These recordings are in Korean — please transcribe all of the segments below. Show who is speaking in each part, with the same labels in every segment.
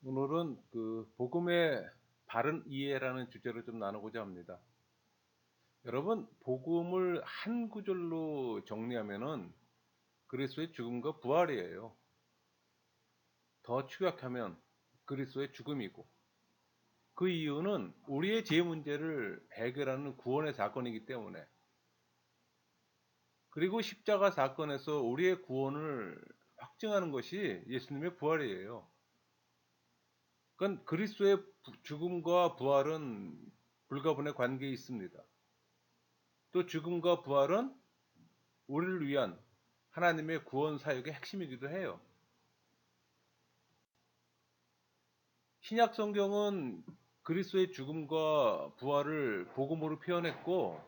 Speaker 1: 오늘은 그 복음의 바른 이해라는 주제로 좀 나누고자 합니다. 여러분, 복음을 한 구절로 정리하면은 그리스도의 죽음과 부활이에요. 더 축약하면 그리스도의 죽음이고, 그 이유는 우리의 죄 문제를 해결하는 구원의 사건이기 때문에, 그리고 십자가 사건에서 우리의 구원을 확증하는 것이 예수님의 부활이에요. 그러니까 그리스도의 죽음과 부활은 불가분의 관계에 있습니다. 또 죽음과 부활은 우리를 위한 하나님의 구원 사역의 핵심이기도 해요. 신약 성경은 그리스도의 죽음과 부활을 복음으로 표현했고,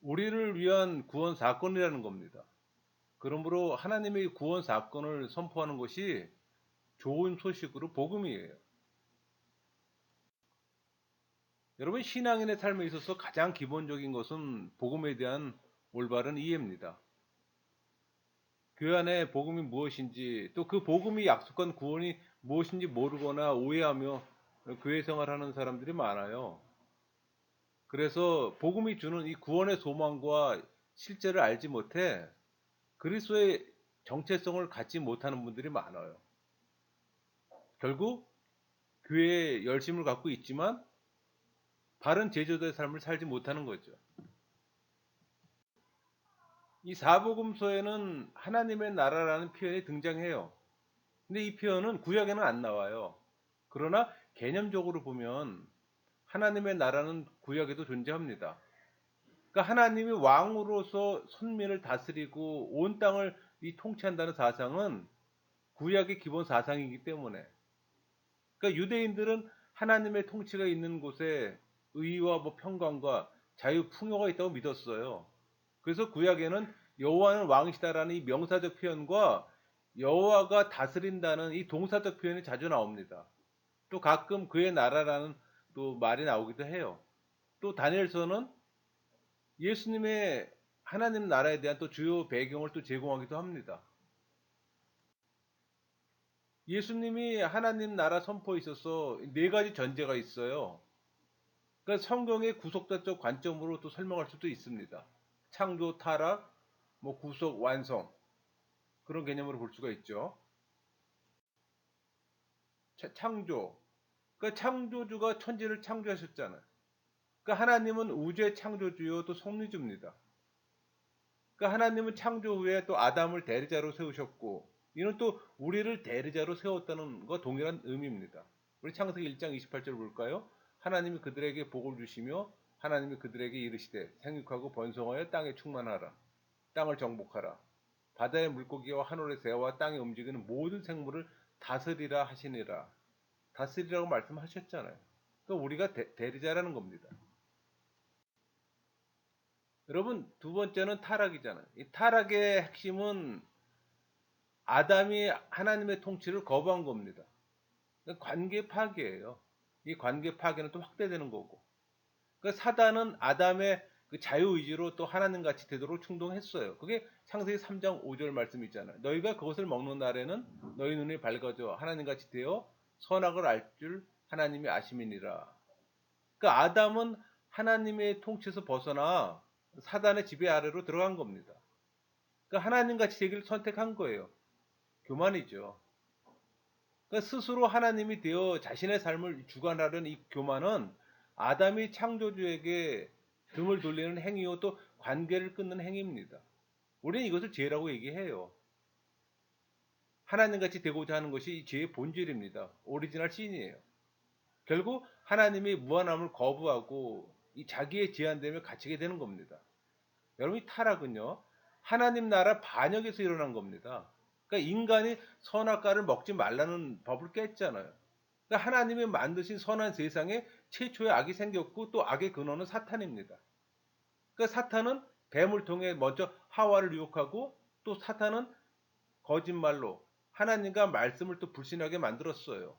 Speaker 1: 우리를 위한 구원 사건이라는 겁니다. 그러므로 하나님의 구원 사건을 선포하는 것이 좋은 소식으로 복음이에요. 여러분, 신앙인의 삶에 있어서 가장 기본적인 것은 복음에 대한 올바른 이해입니다. 그 안에 복음이 무엇인지, 또 그 복음이 약속한 구원이 무엇인지 모르거나 오해하며 교회 생활하는 사람들이 많아요. 그래서 복음이 주는 이 구원의 소망과 실제를 알지 못해 그리스도의 정체성을 갖지 못하는 분들이 많아요. 결국 교회에 열심을 갖고 있지만 바른 제자도의 삶을 살지 못하는 거죠. 이 사복음서에는 하나님의 나라라는 표현이 등장해요. 근데 이 표현은 구약에는 안 나와요. 그러나 개념적으로 보면 하나님의 나라는 구약에도 존재합니다. 그러니까 하나님이 왕으로서 선민을 다스리고 온 땅을 통치한다는 사상은 구약의 기본 사상이기 때문에, 그러니까 유대인들은 하나님의 통치가 있는 곳에 의와 평강과 자유 풍요가 있다고 믿었어요. 그래서 구약에는 여호와는 왕이시다라는 이 명사적 표현과 여호와가 다스린다는 이 동사적 표현이 자주 나옵니다. 또 가끔 그의 나라라는 또 말이 나오기도 해요. 또 다니엘서는 예수님의 하나님 나라에 대한 또 주요 배경을 또 제공하기도 합니다. 예수님이 하나님 나라 선포에 있어서 네 가지 전제가 있어요. 그러니까 성경의 구속자적 관점으로 또 설명할 수도 있습니다. 창조, 타락, 구속, 완성, 그런 개념으로 볼 수가 있죠. 창조. 그러니까 창조주가 천지를 창조하셨잖아요. 그러니까 하나님은 우주의 창조주요 또 섭리주입니다. 그러니까 하나님은 창조 후에 또 아담을 대리자로 세우셨고, 이는 또 우리를 대리자로 세웠다는 것과 동일한 의미입니다. 우리 창세기 1장 28절 볼까요? 하나님이 그들에게 복을 주시며 하나님이 그들에게 이르시되 생육하고 번성하여 땅에 충만하라. 땅을 정복하라. 바다의 물고기와 하늘의 새와 땅에 움직이는 모든 생물을 다스리라 하시니라. 다스리라고 말씀하셨잖아요. 그러니까 우리가 대리자라는 겁니다. 여러분, 두 번째는 타락이잖아요. 이 타락의 핵심은 아담이 하나님의 통치를 거부한 겁니다. 그러니까 관계 파괴예요. 이 관계 파괴는 또 확대되는 거고. 그러니까 사단은 아담의 그 자유의지로 또 하나님 같이 되도록 충동했어요. 그게 창세기 3장 5절 말씀 있잖아요. 너희가 그것을 먹는 날에는 너희 눈이 밝아져 하나님 같이 되어 선악을 알 줄 하나님이 아심이니라. 그러니까 아담은 하나님의 통치에서 벗어나 사단의 지배 아래로 들어간 겁니다. 그러니까 하나님 같이 되기를 선택한 거예요. 교만이죠. 그러니까 스스로 하나님이 되어 자신의 삶을 주관하려는 이 교만은 아담이 창조주에게 등을 돌리는 행위요 또 관계를 끊는 행위입니다. 우리는 이것을 죄라고 얘기해요. 하나님같이 되고자 하는 것이 죄의 본질입니다. 오리지널 신이에요. 결국 하나님이 무한함을 거부하고 이 자기의 제한됨에 갇히게 되는 겁니다. 여러분, 이 타락은요, 하나님 나라 반역에서 일어난 겁니다. 그러니까 인간이 선악과를 먹지 말라는 법을 깼잖아요. 그러니까 하나님이 만드신 선한 세상에 최초의 악이 생겼고 또 악의 근원은 사탄입니다. 그러니까 사탄은 뱀을 통해 먼저 하와를 유혹하고 또 사탄은 거짓말로 하나님과 말씀을 또 불신하게 만들었어요.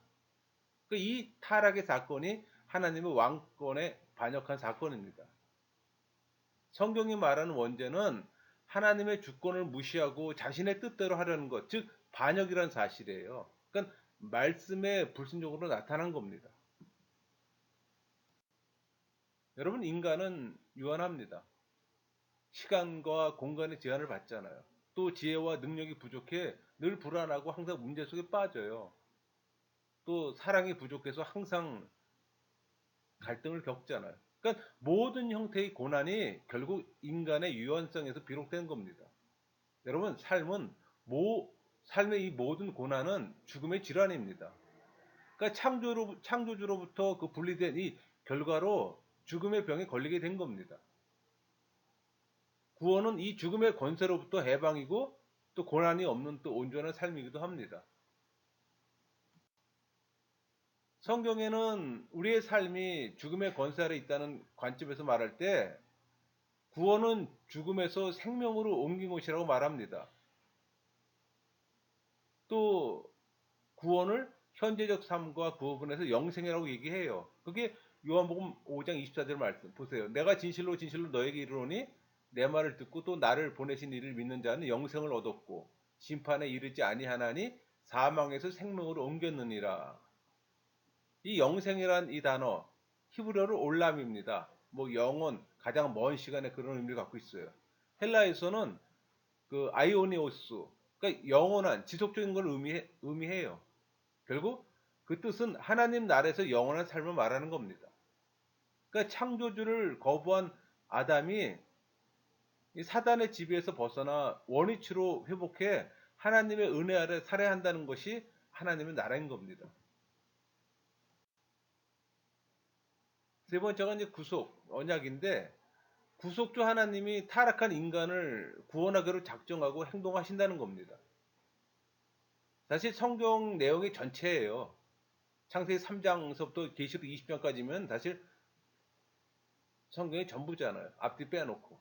Speaker 1: 그러니까 이 타락의 사건이 하나님의 왕권에 반역한 사건입니다. 성경이 말하는 원죄는 하나님의 주권을 무시하고 자신의 뜻대로 하려는 것, 즉 반역이란 사실이에요. 그러니까 말씀에 불순종으로 나타난 겁니다. 여러분, 인간은 유한합니다. 시간과 공간의 제한을 받잖아요. 또 지혜와 능력이 부족해 늘 불안하고 항상 문제 속에 빠져요. 또 사랑이 부족해서 항상 갈등을 겪잖아요. 그러니까 모든 형태의 고난이 결국 인간의 유연성에서 비롯된 겁니다. 여러분, 삶의 이 모든 고난은 죽음의 질환입니다. 그러니까 창조주로부터 그 분리된 이 결과로 죽음의 병에 걸리게 된 겁니다. 구원은 이 죽음의 권세로부터 해방이고 또 고난이 없는 또 온전한 삶이기도 합니다. 성경에는 우리의 삶이 죽음의 권세 아래 있다는 관점에서 말할 때 구원은 죽음에서 생명으로 옮긴 것이라고 말합니다. 또 구원을 현재적 삶과 구분해서 영생이라고 얘기해요. 그게 요한복음 5장 24절 말씀 보세요. 내가 진실로 진실로 너에게 이르노니 내 말을 듣고 또 나를 보내신 이를 믿는 자는 영생을 얻었고 심판에 이르지 아니하나니 사망에서 생명으로 옮겼느니라. 이 영생이란 이 단어 히브리어로 올람입니다. 뭐 영원, 가장 먼 시간에 그런 의미를 갖고 있어요. 헬라에서는 그 아이오니오스, 그러니까 영원한 지속적인 걸 의미해요. 결국 그 뜻은 하나님 나라에서 영원한 삶을 말하는 겁니다. 그러니까 창조주를 거부한 아담이 이 사단의 지배에서 벗어나 원위치로 회복해 하나님의 은혜 아래 살아야 한다는 것이 하나님의 나라인 겁니다. 세 번째가 이제 구속, 언약인데 구속주 하나님이 타락한 인간을 구원하기로 작정하고 행동하신다는 겁니다. 사실 성경 내용이 전체예요. 창세기 3장서부터 계시록 20장까지면 사실 성경이 전부잖아요. 앞뒤 빼놓고.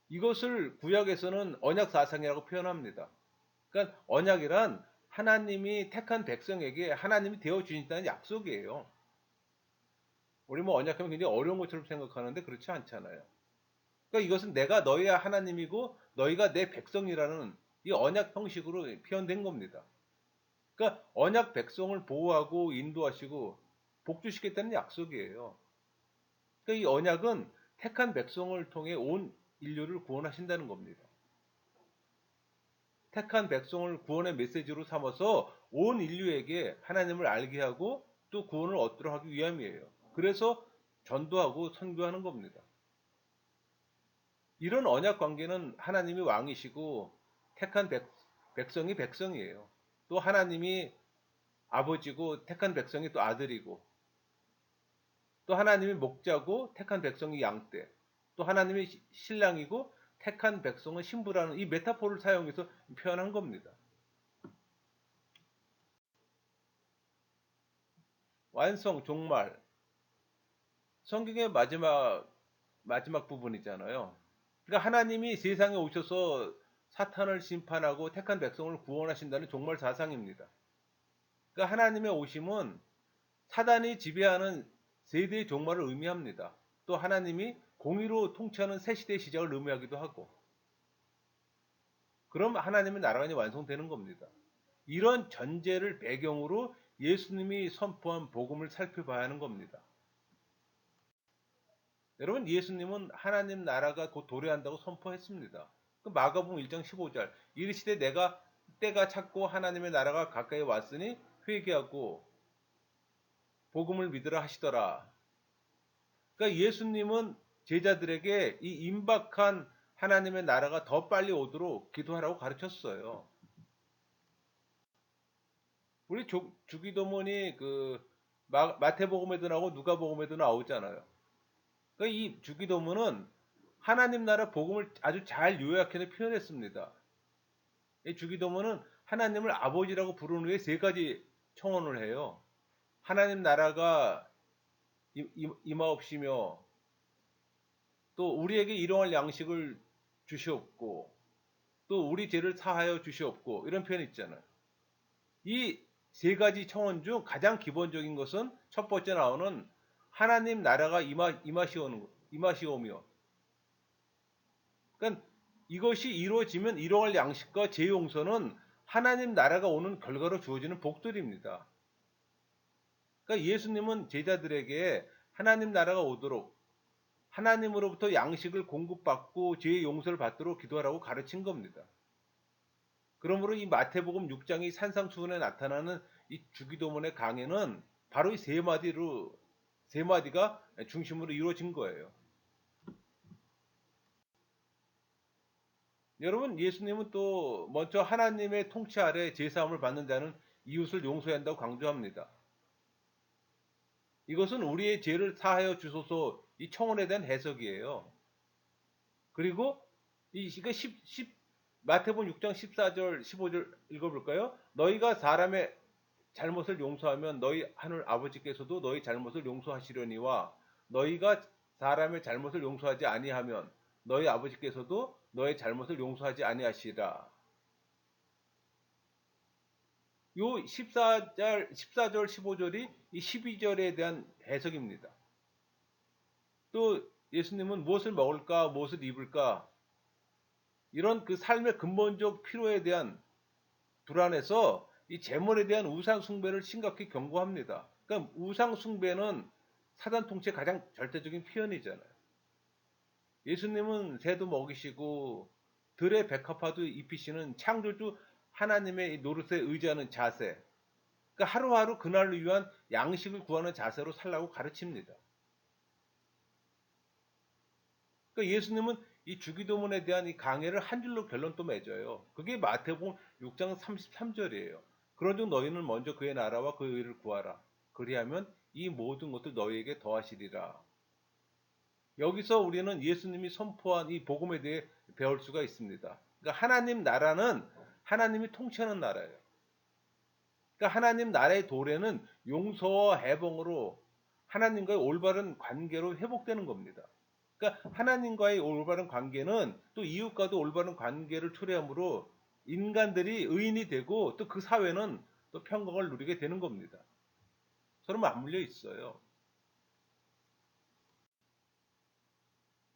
Speaker 1: 이것을 구약에서는 언약 사상이라고 표현합니다. 그러니까 언약이란 하나님이 택한 백성에게 하나님이 되어 주신다는 약속이에요. 우리 뭐 언약하면 굉장히 어려운 것처럼 생각하는데 그렇지 않잖아요. 그러니까 이것은 내가 너희의 하나님이고 너희가 내 백성이라는 이 언약 형식으로 표현된 겁니다. 그러니까 언약 백성을 보호하고 인도하시고 복주시겠다는 약속이에요. 그러니까 이 언약은 택한 백성을 통해 온 인류를 구원하신다는 겁니다. 택한 백성을 구원의 메시지로 삼아서 온 인류에게 하나님을 알게 하고 또 구원을 얻도록 하기 위함이에요. 그래서 전도하고 선교하는 겁니다. 이런 언약 관계는 하나님이 왕이시고 택한 백성이 백성이에요. 또 하나님이 아버지고 택한 백성이 또 아들이고 또 하나님이 목자고 택한 백성이 양떼 또 하나님이 신랑이고 택한 백성은 신부라는 이 메타포를 사용해서 표현한 겁니다. 완성, 종말. 성경의 마지막 부분이잖아요. 그러니까 하나님이 세상에 오셔서 사탄을 심판하고 택한 백성을 구원하신다는 종말 사상입니다. 그러니까 하나님의 오심은 사단이 지배하는 세대의 종말을 의미합니다. 또 하나님이 공의로 통치하는 새 시대의 시작을 의미하기도 하고, 그럼 하나님의 나라가 이제 완성되는 겁니다. 이런 전제를 배경으로 예수님이 선포한 복음을 살펴봐야 하는 겁니다. 여러분, 예수님은 하나님 나라가 곧 도래한다고 선포했습니다. 그 마가복음 1장 15절 이르시되 내가 때가 찼고 하나님의 나라가 가까이 왔으니 회개하고 복음을 믿으라 하시더라. 그러니까 예수님은 제자들에게 이 임박한 하나님의 나라가 더 빨리 오도록 기도하라고 가르쳤어요. 우리 주기도문이 그 마태복음에도 나오고 누가복음에도 나오잖아요. 그러니까 이 주기도문은 하나님 나라 복음을 아주 잘 요약해서 표현했습니다. 이 주기도문은 하나님을 아버지라고 부르는 후에 세 가지 청원을 해요. 하나님 나라가 임하옵시며 또 우리에게 일용할 양식을 주시옵고 또 우리 죄를 사하여 주시옵고 이런 표현이 있잖아요. 이 세 가지 청원 중 가장 기본적인 것은 첫 번째 나오는 하나님 나라가 임하시오며 그러니까 이것이 이루어지면 이뤄갈 양식과 제 용서는 하나님 나라가 오는 결과로 주어지는 복들입니다. 그러니까 예수님은 제자들에게 하나님 나라가 오도록 하나님으로부터 양식을 공급받고 죄의 용서를 받도록 기도하라고 가르친 겁니다. 그러므로 이 마태복음 6장이 산상수훈에 나타나는 이 주기도문의 강해는 바로 이 세 마디가 중심으로 이루어진 거예요. 여러분, 예수님은 또 먼저 하나님의 통치 아래 제사함을 받는 자는 이웃을 용서해야 한다고 강조합니다. 이것은 우리의 죄를 사하여 주소서 이 청원에 대한 해석이에요. 그리고 이거 마태복음 6장 14절 15절 읽어볼까요? 너희가 사람의 잘못을 용서하면 너희 하늘 아버지께서도 너희 잘못을 용서하시려니와 너희가 사람의 잘못을 용서하지 아니하면 너희 아버지께서도 너의 잘못을 용서하지 아니하시리라. 요 14절 15절이 이 12절에 대한 해석입니다. 또 예수님은 무엇을 먹을까, 무엇을 입을까, 이런 그 삶의 근본적 필요에 대한 불안에서 이 재물에 대한 우상 숭배를 심각히 경고합니다. 그러니까 우상 숭배는 사단 통치의 가장 절대적인 표현이잖아요. 예수님은 새도 먹이시고 들의 백합화도 입히시는 창조주 하나님의 노릇에 의지하는 자세, 그러니까 하루하루 그날을 위한 양식을 구하는 자세로 살라고 가르칩니다. 그러니까 예수님은 이 주기도문에 대한 이 강해를 한 줄로 결론도 맺어요. 그게 마태복음 6장 33절이에요. 그런즉 너희는 먼저 그의 나라와 그의 의를 구하라. 그리하면 이 모든 것들 너희에게 더하시리라. 여기서 우리는 예수님이 선포한 이 복음에 대해 배울 수가 있습니다. 그러니까 하나님 나라는 하나님이 통치하는 나라예요. 그러니까 하나님 나라의 도래는 용서와 해봉으로 하나님과의 올바른 관계로 회복되는 겁니다. 그러니까 하나님과의 올바른 관계는 또 이웃과도 올바른 관계를 초래하므로 인간들이 의인이 되고 또 그 사회는 또 평강을 누리게 되는 겁니다. 서로 맞물려 있어요.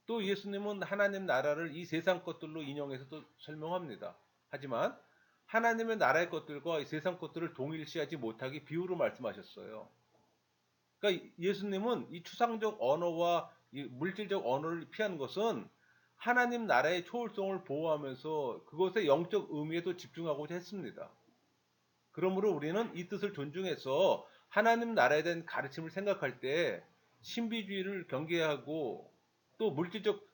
Speaker 1: 또 예수님은 하나님 나라를 이 세상 것들로 인용해서 또 설명합니다. 하지만 하나님의 나라의 것들과 이 세상 것들을 동일시하지 못하게 비유로 말씀하셨어요. 그러니까 예수님은 이 추상적 언어와 이 물질적 언어를 피한 것은 하나님 나라의 초월성을 보호하면서 그것의 영적 의미에도 집중하고자 했습니다. 그러므로 우리는 이 뜻을 존중해서 하나님 나라에 대한 가르침을 생각할 때 신비주의를 경계해야 하고 또 물질적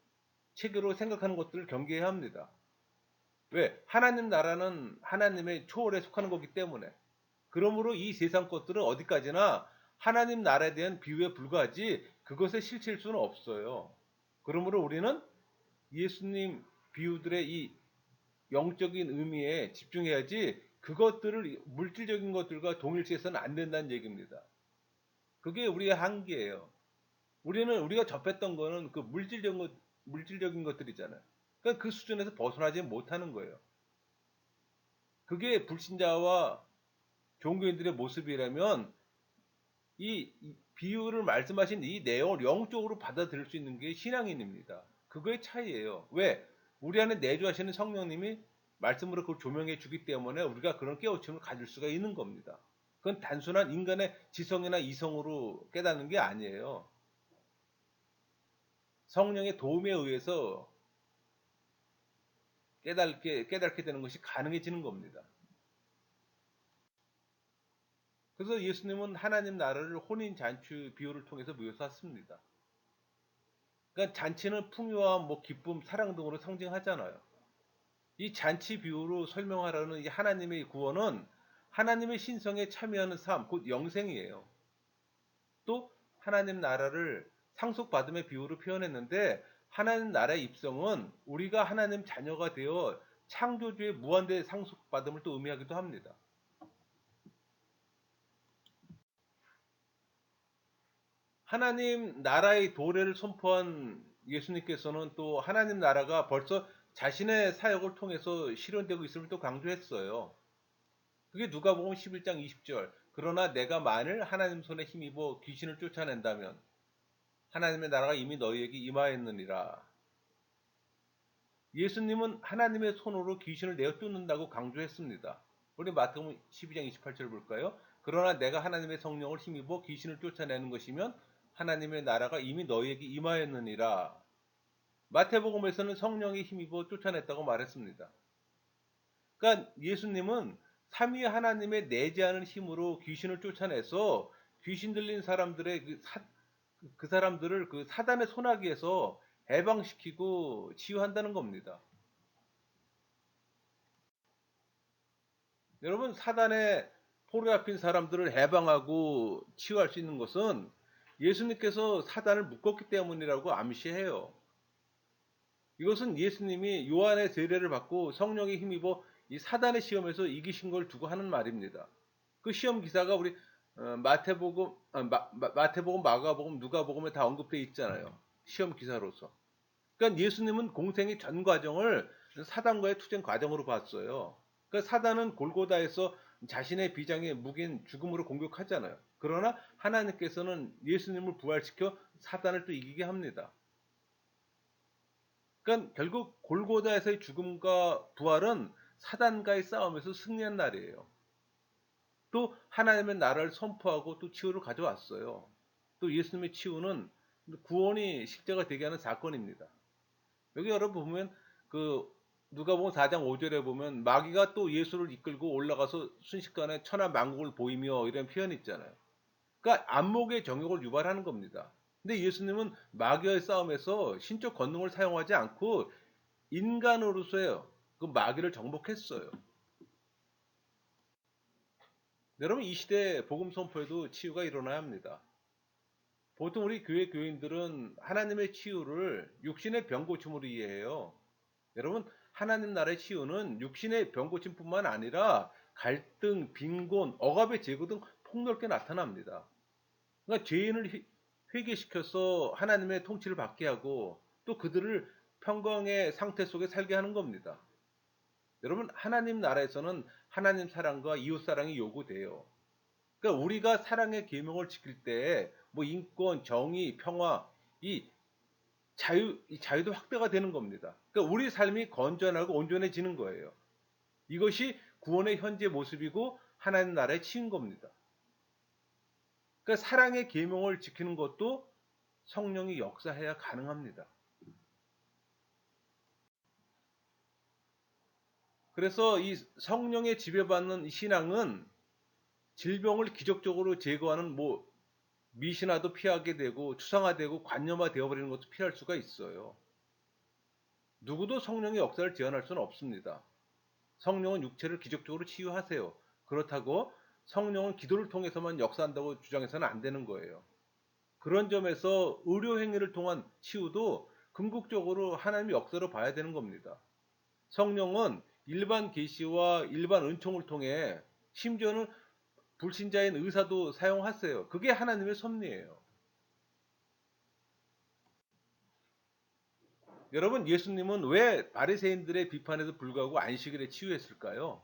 Speaker 1: 체계로 생각하는 것들을 경계해야 합니다. 왜? 하나님 나라는 하나님의 초월에 속하는 거기 때문에. 그러므로 이 세상 것들은 어디까지나 하나님 나라에 대한 비유에 불과하지 그것의 실체일 수는 없어요. 그러므로 우리는 예수님 비유들의 이 영적인 의미에 집중해야지 그것들을 물질적인 것들과 동일시해서는 안 된다는 얘기입니다. 그게 우리의 한계예요. 우리가 접했던 거는 그 물질적인 것들이잖아요. 그러니까 그 수준에서 벗어나지 못하는 거예요. 그게 불신자와 종교인들의 모습이라면 이 비유를 말씀하신 이 내용을 영적으로 받아들일 수 있는 게 신앙인입니다. 그거의 차이예요. 왜? 우리 안에 내주하시는 성령님이 말씀으로 그걸 조명해 주기 때문에 우리가 그런 깨우침을 가질 수가 있는 겁니다. 그건 단순한 인간의 지성이나 이성으로 깨닫는 게 아니에요. 성령의 도움에 의해서 깨닫게 되는 것이 가능해지는 겁니다. 그래서 예수님은 하나님 나라를 혼인 잔치 비유를 통해서 묘사했습니다. 그러니까 잔치는 풍요와 뭐 기쁨, 사랑 등으로 상징하잖아요. 이 잔치 비유로 설명하라는 이 하나님의 구원은 하나님의 신성에 참여하는 삶, 곧 영생이에요. 또 하나님 나라를 상속받음의 비유로 표현했는데 하나님 나라의 입성은 우리가 하나님 자녀가 되어 창조주의 무한대 상속받음을 또 의미하기도 합니다. 하나님 나라의 도래를 선포한 예수님께서는 또 하나님 나라가 벌써 자신의 사역을 통해서 실현되고 있음을 또 강조했어요. 그게 누가복음 11장 20절. 그러나 내가 만일 하나님 손에 힘입어 귀신을 쫓아낸다면 하나님의 나라가 이미 너희에게 임하였느니라. 예수님은 하나님의 손으로 귀신을 내어 쫓는다고 강조했습니다. 우리 마태복음 12장 28절 볼까요? 그러나 내가 하나님의 성령을 힘입어 귀신을 쫓아내는 것이면 하나님의 나라가 이미 너희에게 임하였느니라. 마태복음에서는 성령이 힘입어 쫓아냈다고 말했습니다. 그러니까 예수님은 삼위 하나님의 내재하는 힘으로 귀신을 쫓아내서 귀신 들린 사람들의 그 사람들을 그 사단의 손아귀에서 해방시키고 치유한다는 겁니다. 여러분, 사단의 포로 잡힌 사람들을 해방하고 치유할 수 있는 것은 예수님께서 사단을 묶었기 때문이라고 암시해요. 이것은 예수님이 요한의 세례를 받고 성령에 힘입어 이 사단의 시험에서 이기신 걸 두고 하는 말입니다. 그 시험 기사가 우리 마태복음, 마가복음, 누가복음에 다 언급되어 있잖아요. 시험 기사로서. 그러니까 예수님은 공생의 전 과정을 사단과의 투쟁 과정으로 봤어요. 그러니까 사단은 골고다에서 자신의 비장의 무기인 죽음으로 공격하잖아요. 그러나 하나님께서는 예수님을 부활시켜 사단을 또 이기게 합니다. 그러니까 결국 골고다에서의 죽음과 부활은 사단과의 싸움에서 승리한 날이에요. 또 하나님의 나라를 선포하고 또 치유를 가져왔어요. 또 예수님의 치유는 구원이 실제가 되게 하는 사건입니다. 여기 여러분 보면 그 누가복음 4장 5절에 보면 마귀가 또 예수를 이끌고 올라가서 순식간에 천하 만국을 보이며 이런 표현이 있잖아요. 그러니까 안목의 정욕을 유발하는 겁니다. 근데 예수님은 마귀와의 싸움에서 신적 권능을 사용하지 않고 인간으로서의 그 마귀를 정복했어요. 여러분, 이 시대 복음 선포에도 치유가 일어나야 합니다. 보통 우리 교회 교인들은 하나님의 치유를 육신의 병 고침으로 이해해요. 여러분, 하나님 나라의 치유는 육신의 병 고침뿐만 아니라 갈등, 빈곤, 억압의 제거 등 폭넓게 나타납니다. 그러니까 죄인을 회개시켜서 하나님의 통치를 받게 하고 또 그들을 평강의 상태 속에 살게 하는 겁니다. 여러분, 하나님 나라에서는 하나님 사랑과 이웃 사랑이 요구돼요. 그러니까 우리가 사랑의 계명을 지킬 때 뭐 인권, 정의, 평화, 이 이 자유도 확대가 되는 겁니다. 그러니까 우리 삶이 건전하고 온전해지는 거예요. 이것이 구원의 현재 모습이고 하나님 나라의 치인 겁니다. 그러니까 사랑의 계명을 지키는 것도 성령이 역사해야 가능합니다. 그래서 이 성령의 지배받는 신앙은 질병을 기적적으로 제거하는 뭐 미신화도 피하게 되고 추상화되고 관념화 되어버리는 것도 피할 수가 있어요. 누구도 성령의 역사를 제한할 수는 없습니다. 성령은 육체를 기적적으로 치유하세요. 그렇다고 성령은 기도를 통해서만 역사한다고 주장해서는 안 되는 거예요. 그런 점에서 의료 행위를 통한 치유도 궁극적으로 하나님의 역사로 봐야 되는 겁니다. 성령은 일반 계시와 일반 은총을 통해 심지어는 불신자인 의사도 사용하세요. 그게 하나님의 섭리예요. 여러분, 예수님은 왜 바리새인들의 비판에도 불구하고 안식일에 치유했을까요?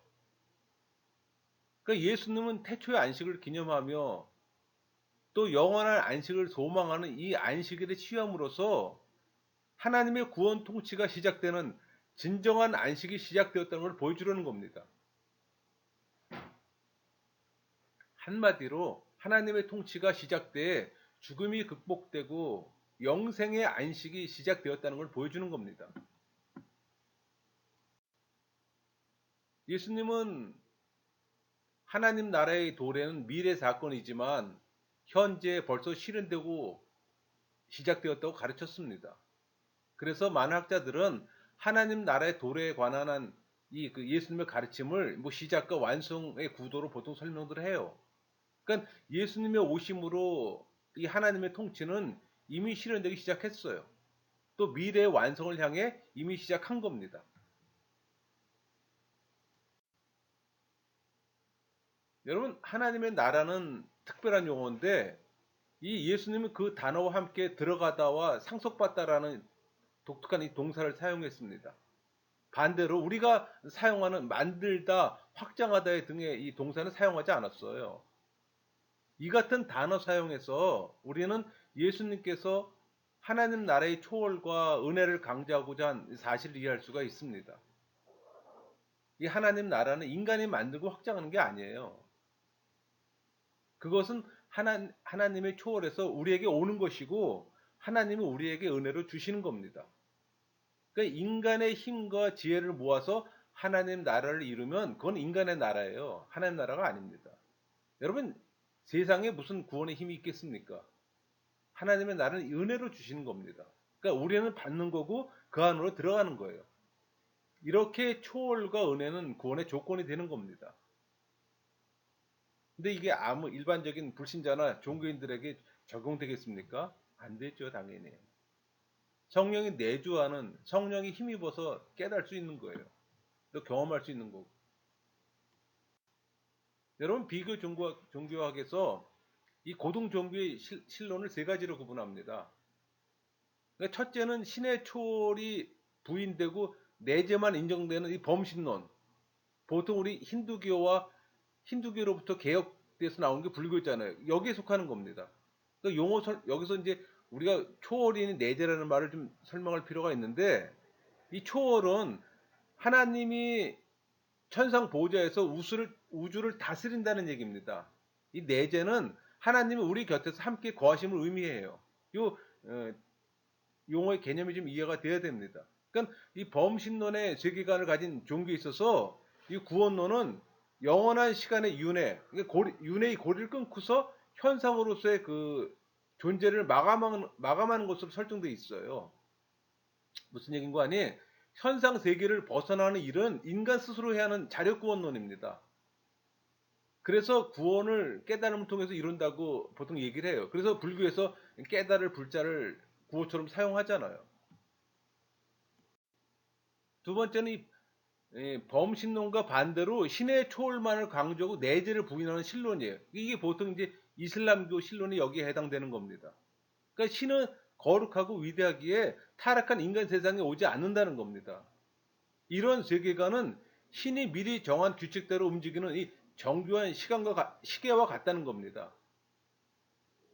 Speaker 1: 그러니까 예수님은 태초의 안식을 기념하며 또 영원한 안식을 소망하는 이 안식일의 치유함으로써 하나님의 구원 통치가 시작되는 진정한 안식이 시작되었다는 걸 보여주려는 겁니다. 한마디로 하나님의 통치가 시작돼 죽음이 극복되고 영생의 안식이 시작되었다는 걸 보여주는 겁니다. 예수님은 하나님 나라의 도래는 미래 사건이지만 현재 벌써 실현되고 시작되었다고 가르쳤습니다. 그래서 많은 학자들은 하나님 나라의 도래에 관한 이 그 예수님의 가르침을 뭐 시작과 완성의 구도로 보통 설명들 해요. 그러니까 예수님의 오심으로 이 하나님의 통치는 이미 실현되기 시작했어요. 또 미래의 완성을 향해 이미 시작한 겁니다. 여러분, 하나님의 나라는 특별한 용어인데 이 예수님은 그 단어와 함께 들어가다와 상속받다라는 독특한 이 동사를 사용했습니다. 반대로 우리가 사용하는 만들다, 확장하다 등의 이 동사는 사용하지 않았어요. 이 같은 단어 사용해서 우리는 예수님께서 하나님 나라의 초월과 은혜를 강조하고자 한 사실을 이해할 수가 있습니다. 이 하나님 나라는 인간이 만들고 확장하는 게 아니에요. 그것은 하나님의 초월에서 우리에게 오는 것이고 하나님은 우리에게 은혜로 주시는 겁니다. 그러니까 인간의 힘과 지혜를 모아서 하나님 나라를 이루면 그건 인간의 나라예요. 하나님 나라가 아닙니다. 여러분, 세상에 무슨 구원의 힘이 있겠습니까? 하나님의 나라는 은혜로 주시는 겁니다. 그러니까 우리는 받는 거고 그 안으로 들어가는 거예요. 이렇게 초월과 은혜는 구원의 조건이 되는 겁니다. 근데 이게 아무 일반적인 불신자나 종교인들에게 적용되겠습니까? 안 되죠, 당연히. 성령이 내주하는 성령이 힘입어서 깨달을 수 있는 거예요. 또 경험할 수 있는 거고. 여러분, 비교 종교학에서 이 고등 종교의 실론을 세 가지로 구분합니다. 그러니까 첫째는 신의 초월이 부인되고 내재만 인정되는 이 범신론. 보통 우리 힌두교로부터 개혁돼서 나온 게 불교잖아요. 여기에 속하는 겁니다. 그러니까 여기서 이제 우리가 초월인 내재라는 말을 좀 설명할 필요가 있는데 이 초월은 하나님이 천상 보좌에서 우주를 다스린다는 얘기입니다. 이 내재는 하나님이 우리 곁에서 함께 거하심을 의미해요. 요 용어의 개념이 좀 이해가 돼야 됩니다. 그러니까 이 범신론의 세계관을 가진 종교에 있어서 이 구원론은 영원한 시간의 윤회의 고리를 끊고서 현상으로서의 그 존재를 마감하는 것으로 설정되어 있어요. 무슨 얘기인 거 아니? 현상 세계를 벗어나는 일은 인간 스스로 해야 하는 자력구원론입니다. 그래서 구원을 깨달음을 통해서 이룬다고 보통 얘기를 해요. 그래서 불교에서 깨달을 불자를 구호처럼 사용하잖아요. 두 번째는 범신론과 반대로 신의 초월만을 강조하고 내재를 부인하는 신론이에요. 이게 보통 이제 이슬람교 신론이 여기에 해당되는 겁니다. 그러니까 신은 거룩하고 위대하기에 타락한 인간 세상에 오지 않는다는 겁니다. 이런 세계관은 신이 미리 정한 규칙대로 움직이는 이 정교한 시계와 같다는 겁니다.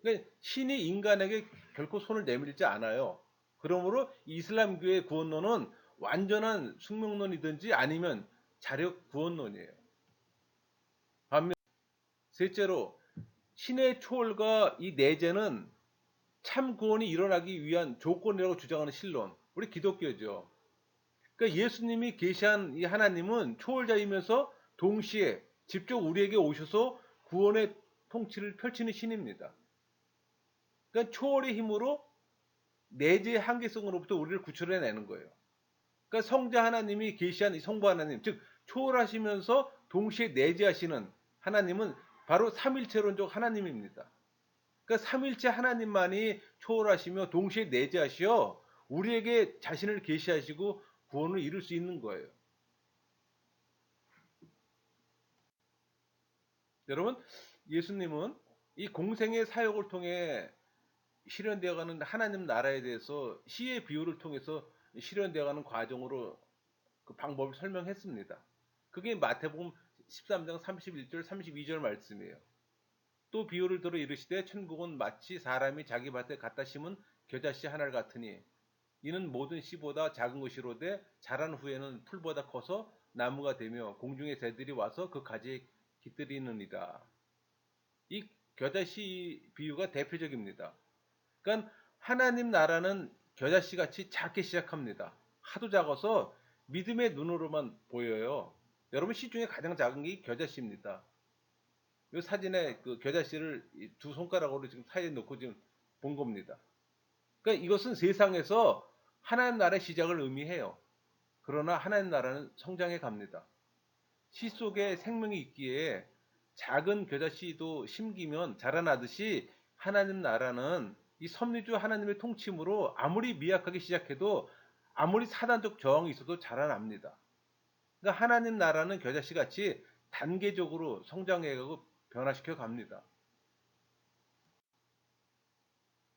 Speaker 1: 그러니까 신이 인간에게 결코 손을 내밀지 않아요. 그러므로 이슬람교의 구원론은 완전한 숙명론이든지 아니면 자력 구원론이에요. 반면 셋째로 신의 초월과 이 내재는 참 구원이 일어나기 위한 조건이라고 주장하는 신론. 우리 기독교죠. 그러니까 예수님이 계시한 이 하나님은 초월자이면서 동시에 직접 우리에게 오셔서 구원의 통치를 펼치는 신입니다. 그러니까 초월의 힘으로 내재의 한계성으로부터 우리를 구출해내는 거예요. 그러니까 성자 하나님이 계시한 이 성부 하나님, 즉 초월하시면서 동시에 내재하시는 하나님은 바로 삼일체론적 하나님입니다. 그러니까 삼일체 하나님만이 초월하시며 동시에 내재하시어 우리에게 자신을 계시하시고 구원을 이룰 수 있는 거예요. 여러분, 예수님은 이 공생의 사역을 통해 실현되어가는 하나님 나라에 대해서 시의 비유를 통해서 실현되어가는 과정으로 그 방법을 설명했습니다. 그게 마태복음 13장 31절 32절 말씀이에요. 또 비유를 들어 이르시되 천국은 마치 사람이 자기 밭에 갖다 심은 겨자씨 하나를 같으니 이는 모든 씨보다 작은 것이로되 자란 후에는 풀보다 커서 나무가 되며 공중의 새들이 와서 그 가지에 깃들이느니라. 이 겨자씨 비유가 대표적입니다. 그러니까 하나님 나라는 겨자씨 같이 작게 시작합니다. 하도 작아서 믿음의 눈으로만 보여요. 여러분 씨 중에 가장 작은 게 겨자씨입니다. 이 사진에 그 겨자씨를 두 손가락으로 지금 사이에 놓고 지금 본 겁니다. 그러니까 이것은 세상에서 하나님 나라의 시작을 의미해요. 그러나 하나님 나라는 성장해 갑니다. 씨 속에 생명이 있기에 작은 겨자씨도 심기면 자라나듯이 하나님 나라는 이 섭리주 하나님의 통치므로 아무리 미약하게 시작해도 아무리 사단적 저항이 있어도 자라납니다. 그러니까 하나님 나라는 겨자씨 같이 단계적으로 성장해가고 변화시켜 갑니다.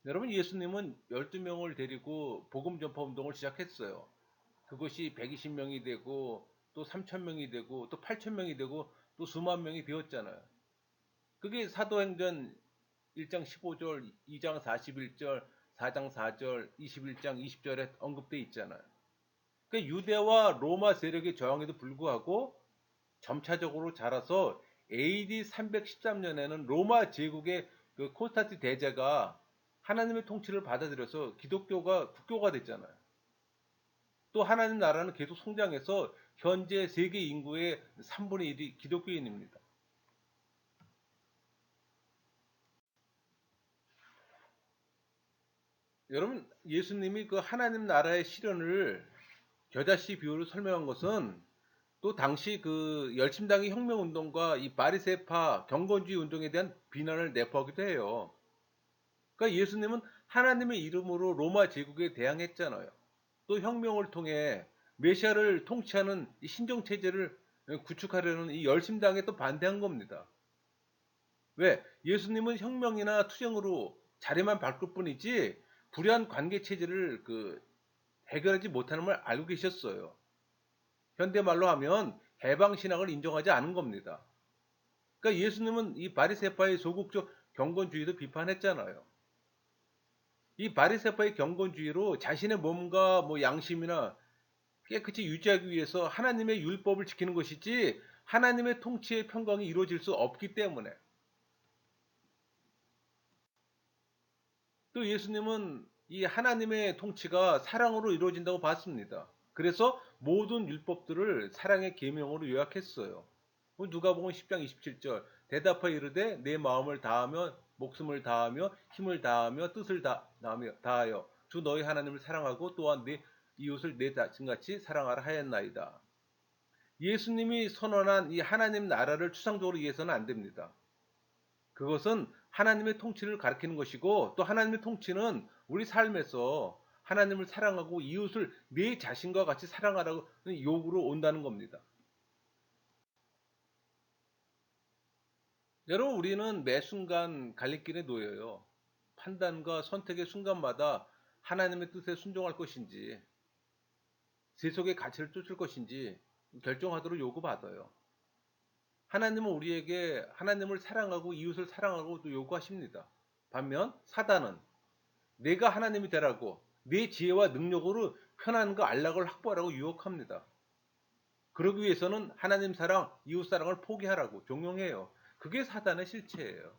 Speaker 1: 여러분 예수님은 12명을 데리고 복음 전파 운동을 시작했어요. 그것이 120명이 되고 또 3,000명이 되고 또 8,000명이 되고 또 수만 명이 되었잖아요. 그게 사도행전 1장 15절, 2장 41절, 4장 4절, 21장 20절에 언급돼 있잖아요. 그러니까 유대와 로마 세력의 저항에도 불구하고 점차적으로 자라서 AD 313년에는 로마 제국의 그 콘스탄틴 대제가 하나님의 통치를 받아들여서 기독교가 국교가 됐잖아요. 또 하나님 나라는 계속 성장해서 현재 세계 인구의 3분의 1이 기독교인입니다. 여러분, 예수님이 그 하나님 나라의 실현을 겨자씨 비유로 설명한 것은 또 당시 그 열심당의 혁명운동과 이 바리새파 경건주의 운동에 대한 비난을 내포하기도 해요. 그러니까 예수님은 하나님의 이름으로 로마 제국에 대항했잖아요. 또 혁명을 통해 메시아를 통치하는 이 신정체제를 구축하려는 이 열심당에 또 반대한 겁니다. 왜? 예수님은 혁명이나 투쟁으로 자리만 바꿀 뿐이지 불의한 관계 체제를 해결하지 못하는 걸 알고 계셨어요. 현대말로 하면 해방신학을 인정하지 않은 겁니다. 그러니까 예수님은 이 바리새파의 소극적 경건주의도 비판했잖아요. 이 바리새파의 경건주의로 자신의 몸과 뭐 양심이나 깨끗이 유지하기 위해서 하나님의 율법을 지키는 것이지 하나님의 통치의 평강이 이루어질 수 없기 때문에. 또 예수님은 이 하나님의 통치가 사랑으로 이루어진다고 봤습니다. 그래서 모든 율법들을 사랑의 계명으로 요약했어요. 누가복음 10장 27절 대답하여 이르되 내 마음을 다하며 목숨을 다하며 힘을 다하며 뜻을 다하여 주 너희 하나님을 사랑하고 또한 내 이웃을 내 자신같이 사랑하라 하였나이다. 예수님이 선언한 이 하나님 나라를 추상적으로 이해해서는 안 됩니다. 그것은 하나님의 통치를 가리키는 것이고 또 하나님의 통치는 우리 삶에서 하나님을 사랑하고 이웃을 내 자신과 같이 사랑하라고 요구로 온다는 겁니다. 여러분, 우리는 매 순간 갈림길에 놓여요. 판단과 선택의 순간마다 하나님의 뜻에 순종할 것인지 세속의 가치를 쫓을 것인지 결정하도록 요구받아요. 하나님은 우리에게 하나님을 사랑하고 이웃을 사랑하고 또 요구하십니다. 반면 사단은 내가 하나님이 되라고 내 지혜와 능력으로 편안과 안락을 확보하라고 유혹합니다. 그러기 위해서는 하나님 사랑, 이웃 사랑을 포기하라고 종용해요. 그게 사단의 실체예요.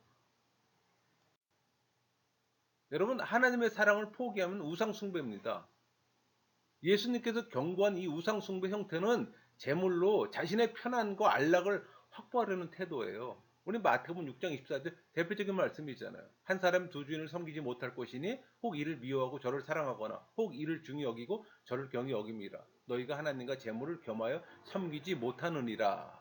Speaker 1: 여러분, 하나님의 사랑을 포기하면 우상숭배입니다. 예수님께서 경고한 이 우상숭배 형태는 제물로 자신의 편안과 안락을 확보하려는 태도예요. 우리 마태복음 6장 24절 대표적인 말씀이잖아요. 한 사람 두 주인을 섬기지 못할 것이니 혹 이를 미워하고 저를 사랑하거나 혹 이를 중히 여기고 저를 경히 여김이라. 너희가 하나님과 제물을 겸하여 섬기지 못하느니라.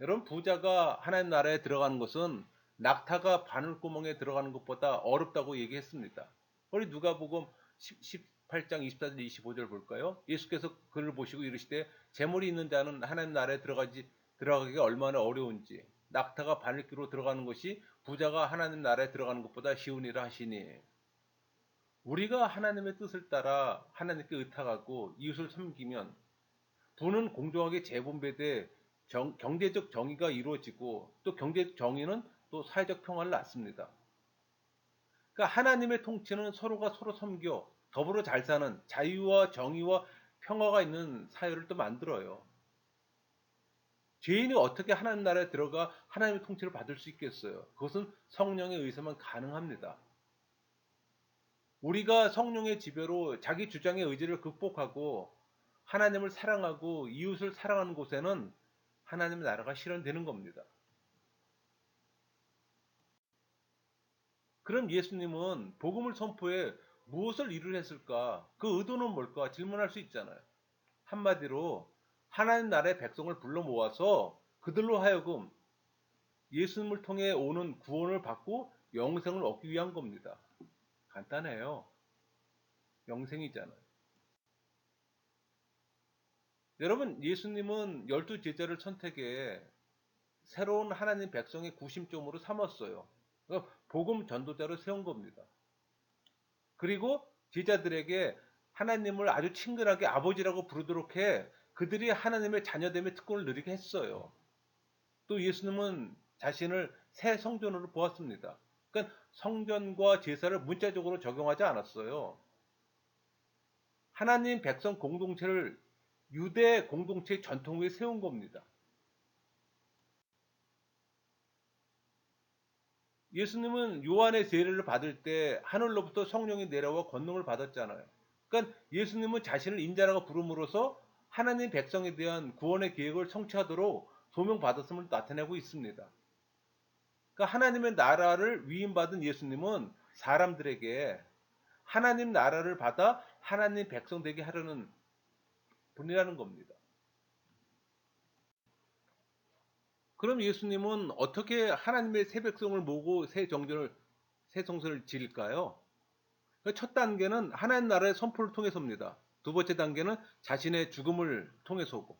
Speaker 1: 여러분, 부자가 하나님 나라에 들어가는 것은 낙타가 바늘구멍에 들어가는 것보다 어렵다고 얘기했습니다. 우리 누가복음 18장 24절 25절 볼까요? 예수께서 그를 보시고 이르시되 재물이 있는 자는 하나님 나라에 들어가기가 얼마나 어려운지 낙타가 바늘귀로 들어가는 것이 부자가 하나님 나라에 들어가는 것보다 쉬우니라 하시니, 우리가 하나님의 뜻을 따라 하나님께 의탁하고 이웃을 섬기면 부는 공정하게 재분배돼 경제적 정의가 이루어지고 또 경제적 정의는 또 사회적 평화를 낳습니다. 그러니까 하나님의 통치는 서로가 서로 섬겨 더불어 잘 사는 자유와 정의와 평화가 있는 사회를 또 만들어요. 죄인이 어떻게 하나님 나라에 들어가 하나님의 통치를 받을 수 있겠어요? 그것은 성령에 의해서만 가능합니다. 우리가 성령의 지배로 자기 주장의 의지를 극복하고 하나님을 사랑하고 이웃을 사랑하는 곳에는 하나님의 나라가 실현되는 겁니다. 그럼 예수님은 복음을 선포해 무엇을 이루려 했을까? 그 의도는 뭘까? 질문할 수 있잖아요. 한마디로 하나님 나라의 백성을 불러 모아서 그들로 하여금 예수님을 통해 오는 구원을 받고 영생을 얻기 위한 겁니다. 간단해요. 영생이잖아요. 여러분, 예수님은 12제자를 선택해 새로운 하나님 백성의 구심점으로 삼았어요. 그러니까 복음 전도자로 세운 겁니다. 그리고 제자들에게 하나님을 아주 친근하게 아버지라고 부르도록 해 그들이 하나님의 자녀됨의 특권을 누리게 했어요. 또 예수님은 자신을 새 성전으로 보았습니다. 그러니까 성전과 제사를 문자적으로 적용하지 않았어요. 하나님 백성 공동체를 유대 공동체 전통 위에 세운 겁니다. 예수님은 요한의 세례를 받을 때 하늘로부터 성령이 내려와 권능을 받았잖아요. 그러니까 예수님은 자신을 인자라고 부름으로써 하나님 백성에 대한 구원의 계획을 성취하도록 소명받았음을 나타내고 있습니다. 그러니까 하나님의 나라를 위임받은 예수님은 사람들에게 하나님 나라를 받아 하나님 백성 되게 하려는 분이라는 겁니다. 그럼 예수님은 어떻게 하나님의 새 백성을 모으고 새 성전을 지을까요? 첫 단계는 하나님 나라의 선포를 통해서입니다. 두 번째 단계는 자신의 죽음을 통해서고.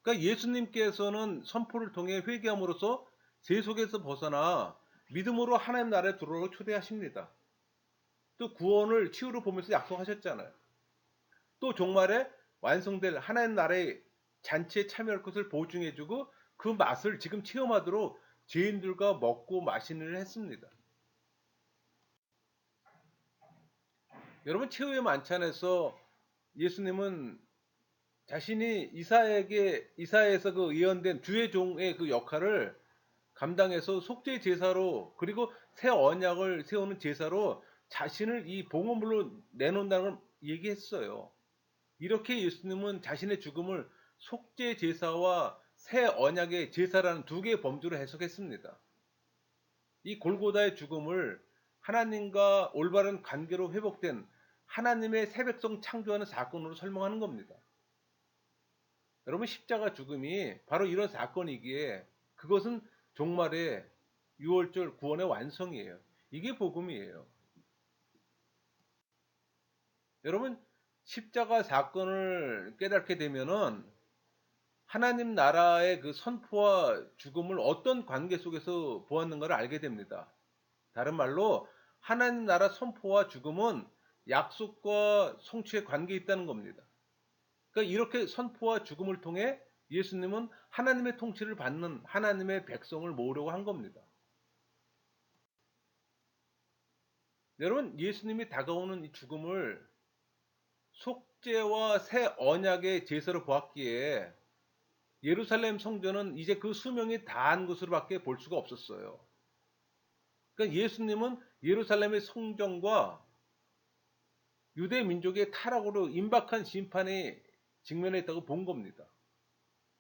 Speaker 1: 그러니까 예수님께서는 선포를 통해 회개함으로써 죄 속에서 벗어나 믿음으로 하나님 나라에 들어오라고 초대하십니다. 또 구원을 치유로 보면서 약속하셨잖아요. 또 종말에 완성될 하나님 나라의 잔치에 참여할 것을 보증해주고 그 맛을 지금 체험하도록 죄인들과 먹고 마시는 일을 했습니다. 여러분 최후의 만찬에서 예수님은 자신이 이사야에서 그 예언된 주의 종의 그 역할을 감당해서 속죄 제사로 그리고 새 언약을 세우는 제사로 자신을 이 봉헌물로 내놓는다는 걸 얘기했어요. 이렇게 예수님은 자신의 죽음을 속죄 제사와 새 언약의 제사라는 두 개의 범주로 해석했습니다. 이 골고다의 죽음을 하나님과 올바른 관계로 회복된 하나님의 새 백성 창조하는 사건으로 설명하는 겁니다. 여러분 십자가 죽음이 바로 이런 사건이기에 그것은 종말의 6월절 구원의 완성이에요. 이게 복음이에요. 여러분 십자가 사건을 깨닫게 되면은 하나님 나라의 그 선포와 죽음을 어떤 관계 속에서 보았는가를 알게 됩니다. 다른 말로 하나님 나라 선포와 죽음은 약속과 성취의 관계에 있다는 겁니다. 그러니까 이렇게 선포와 죽음을 통해 예수님은 하나님의 통치를 받는 하나님의 백성을 모으려고 한 겁니다. 여러분 예수님이 다가오는 이 죽음을 속죄와 새 언약의 제사로 보았기에 예루살렘 성전은 이제 그 수명이 다한 것으로밖에 볼 수가 없었어요. 그러니까 예수님은 예루살렘의 성전과 유대 민족의 타락으로 임박한 심판에 직면했다고 본 겁니다.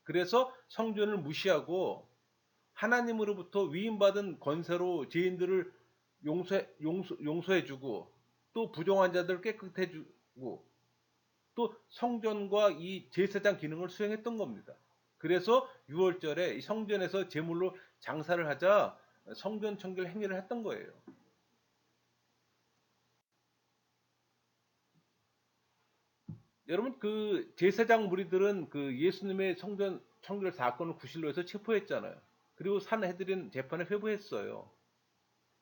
Speaker 1: 그래서 성전을 무시하고 하나님으로부터 위임받은 권세로 죄인들을 용서해주고 또 부정한 자들을 깨끗해주고 또 성전과 이 제사장 기능을 수행했던 겁니다. 그래서 6월절에 성전에서 제물로 장사를 하자 성전 청결 행위를 했던 거예요. 여러분 그 제사장 무리들은 그 예수님의 성전 청결 사건을 구실로 해서 체포했잖아요. 그리고 산헤드린 재판에 회부했어요.